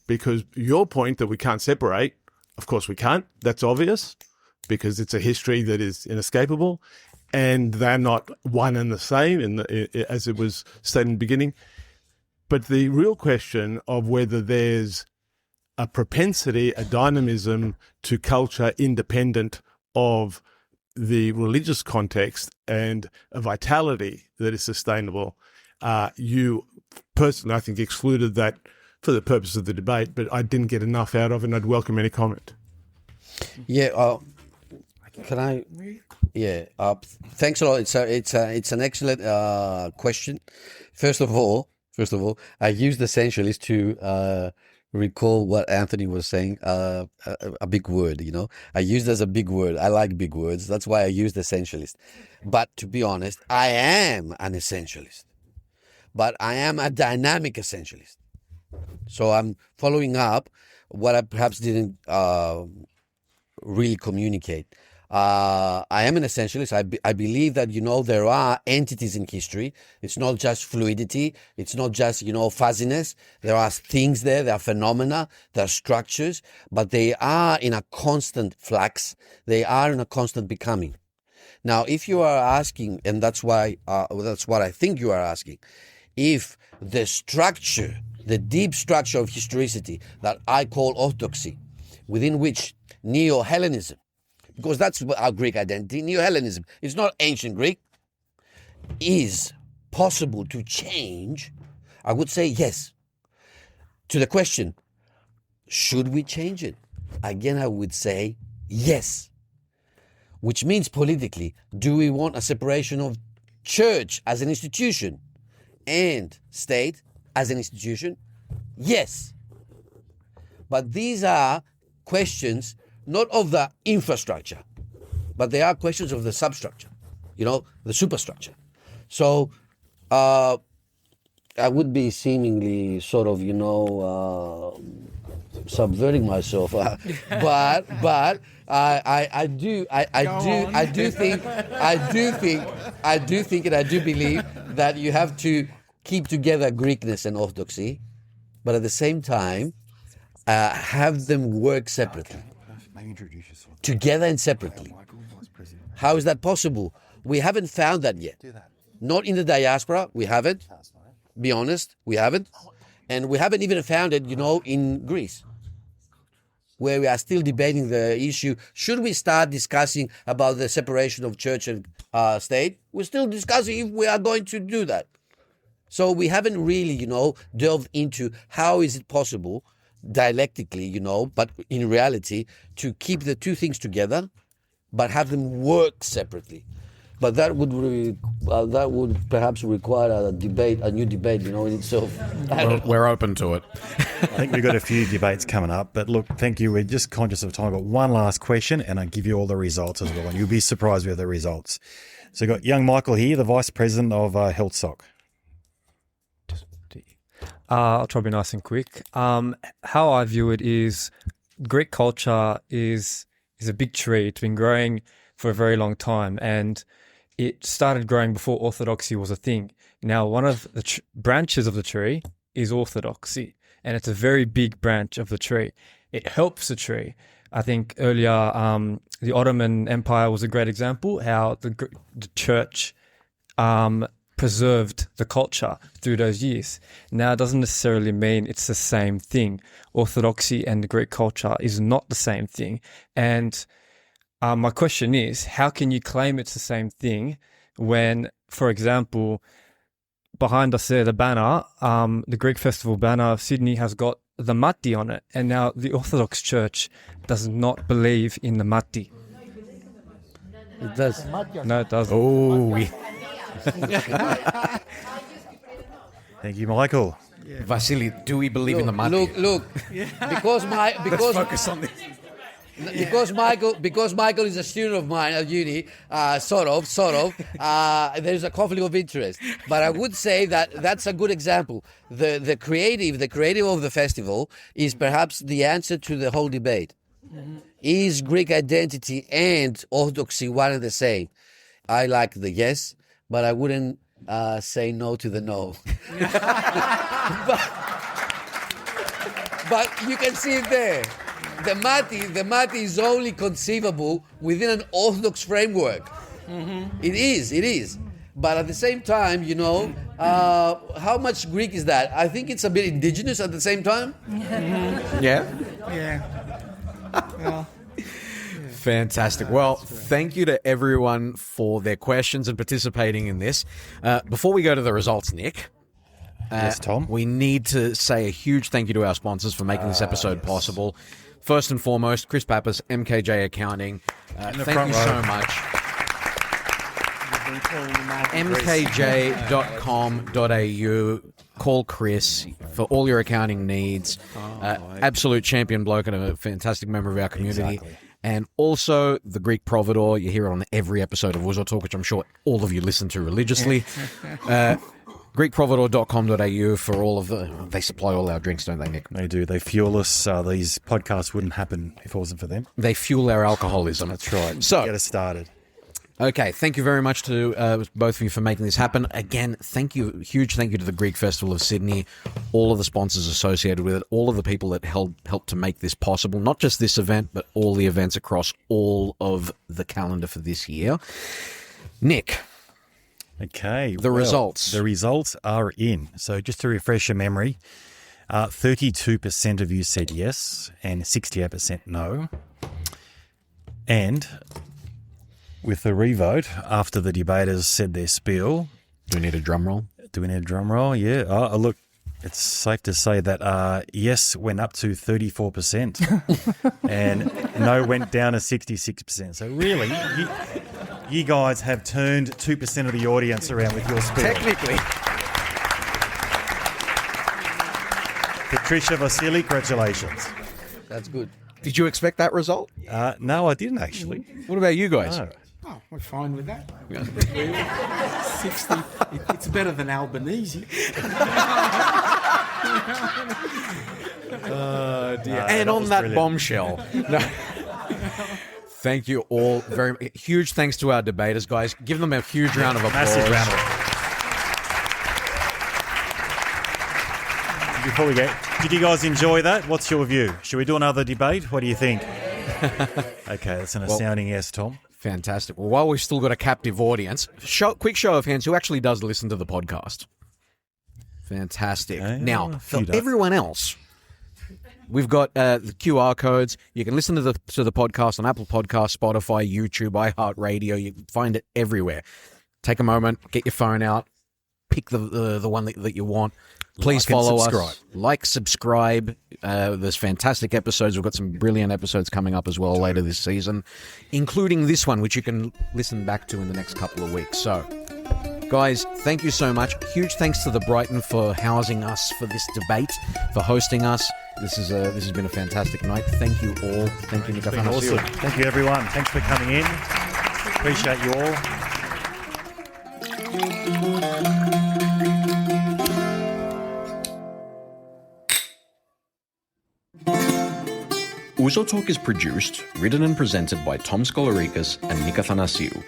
because your point that we can't separate, of course we can't, that's obvious, because it's a history that is inescapable, and they're not one and the same as it was stated in the beginning. But the real question of whether there's a propensity, a dynamism to culture independent of the religious context and a vitality that is sustainable, you personally, I think, excluded that for the purpose of the debate, but I didn't get enough out of it, and I'd welcome any comment. Yeah, can I? Yeah, thanks a lot. It's an excellent question. First of all, I used essentialist to recall what Anthony was saying. A big word, I used as a big word. I like big words. That's why I used essentialist. But to be honest, I am an essentialist. But I am a dynamic essentialist. So I'm following up what I perhaps didn't really communicate. I am an essentialist. I believe that, there are entities in history. It's not just fluidity. It's not just, fuzziness. There are things there. There are phenomena. There are structures. But they are in a constant flux. They are in a constant becoming. Now, if you are asking, and that's what I think you are asking, if the structure, the deep structure of historicity that I call orthodoxy, within which Neo-Hellenism, because that's our Greek identity, Neo-Hellenism, it's not ancient Greek, is possible to change, I would say yes. To the question, should we change it? Again, I would say yes. Which means politically, do we want a separation of church as an institution and state as an institution? Yes. But these are questions not of the infrastructure, but they are questions of the substructure, the superstructure. So I would be seemingly sort of, subverting myself, but I do think, and I do believe that you have to keep together Greekness and orthodoxy, but at the same time, have them work separately, together and separately. How is that possible? We haven't found that yet. Not in the diaspora, we haven't. Be honest, we haven't. And we haven't even found it, in Greece, where we are still debating the issue. Should we start discussing about the separation of church and state? We're still discussing if we are going to do that. So we haven't really, delved into how is it possible dialectically, but in reality, to keep the two things together, but have them work separately. But that would perhaps require a new debate, in itself. We're open to it. I think we've got a few debates coming up. But look, thank you. We're just conscious of time. I've got one last question, and I'll give you all the results as well. And you'll be surprised with the results. So we've got young Michael here, the Vice President of Health Soc. I'll try to be nice and quick. How I view it is Greek culture is a big tree. It's been growing for a very long time, and it started growing before orthodoxy was a thing. Now, one of the branches of the tree is orthodoxy, and it's a very big branch of the tree. It helps the tree. I think earlier the Ottoman Empire was a great example, how the church preserved the culture through those years. Now, it doesn't necessarily mean it's the same thing. Orthodoxy and the Greek culture is not the same thing. And my question is, how can you claim it's the same thing when, for example, behind us there, the banner, the Greek festival banner of Sydney has got the mati on it, and now the Orthodox Church does not believe in the mati. It does. No, it doesn't. Oh, thank you, Michael. Yeah. Vasily, do we believe in the mati? Look, because let's focus on this. Because Michael is a student of mine at uni, sort of, there's a conflict of interest. But I would say that that's a good example. The creative of the festival is perhaps the answer to the whole debate. Mm-hmm. Is Greek identity and orthodoxy one and the same? I like the yes, but I wouldn't say no to the no. but you can see it there. The mati is only conceivable within an orthodox framework. Mm-hmm. It is. But at the same time, how much Greek is that? I think it's a bit indigenous at the same time. Mm-hmm. Yeah. Fantastic. Well, thank you to everyone for their questions and participating in this. Before we go to the results, Nick. Yes, Tom. We need to say a huge thank you to our sponsors for making this episode possible. First and foremost, Chris Pappas, MKJ Accounting. Thank you so much. mkj.com.au. Call Chris for all your accounting needs. Absolute champion bloke and a fantastic member of our community. Exactly. And also the Greek Providor. You hear it on every episode of Ouzo Talk, which I'm sure all of you listen to religiously. GreekProvidor.com.au for all of the... They supply all our drinks, don't they, Nick? They do. They fuel us. These podcasts wouldn't happen if it wasn't for them. They fuel our alcoholism. That's right. So, get us started. Okay, thank you very much to both of you for making this happen. Again, huge thank you to the Greek Festival of Sydney, all of the sponsors associated with it, all of the people that helped to make this possible, not just this event, but all the events across all of the calendar for this year. Nick. Okay. The results. The results are in. So just to refresh your memory, 32% of you said yes and 68% no. And with the revote, after the debaters said their spiel... Do we need a drum roll? Do we need a drum roll? Yeah. Oh, look, it's safe to say that yes went up to 34% and no went down to 66%. So really, you guys have turned 2% of the audience around with your spiel. Technically. Patricia, Vasilis, congratulations. That's good. Did you expect that result? No, I didn't actually. What about you guys? No. Oh, we're fine with that. 60. It's better than Albanese. Dear. And on that bombshell. No. Thank you all very much. Huge thanks to our debaters, guys. Give them a huge round of applause. Massive round of applause. Before we go, did you guys enjoy that? What's your view? Should we do another debate? What do you think? Okay, that's an astounding yes, Tom. Fantastic. Well, while we've still got a captive audience, quick show of hands, who actually does listen to the podcast? Fantastic. Now, for everyone else, we've got the QR codes. You can listen to the podcast on Apple Podcasts, Spotify, YouTube, iHeartRadio. You can find it everywhere. Take a moment, get your phone out, pick the one that you want. Please follow us. Like, subscribe. There's fantastic episodes. We've got some brilliant episodes coming up as well later this season, including this one, which you can listen back to in the next couple of weeks. So, guys, thank you so much. Huge thanks to the Brighton for housing us for this debate, for hosting us. This has been a fantastic night. Thank you all. Thank you, Nick. Awesome. Thank you, everyone. Thanks for coming in. Appreciate you all. Ouzo Talk is produced, written and presented by Tom Skolarikas and Nick Athanasiou.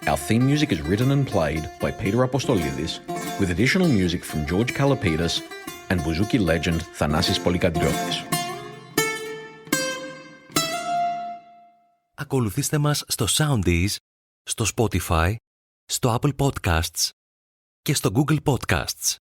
Our theme music is written and played by Peter Apostolidis, with additional music from George Kalapidis and Bouzouki legend Thanasis Polykadriotis. Ακολουθήστε μας στο Soundees, στο Spotify, στο Apple Podcasts και στο Google Podcasts.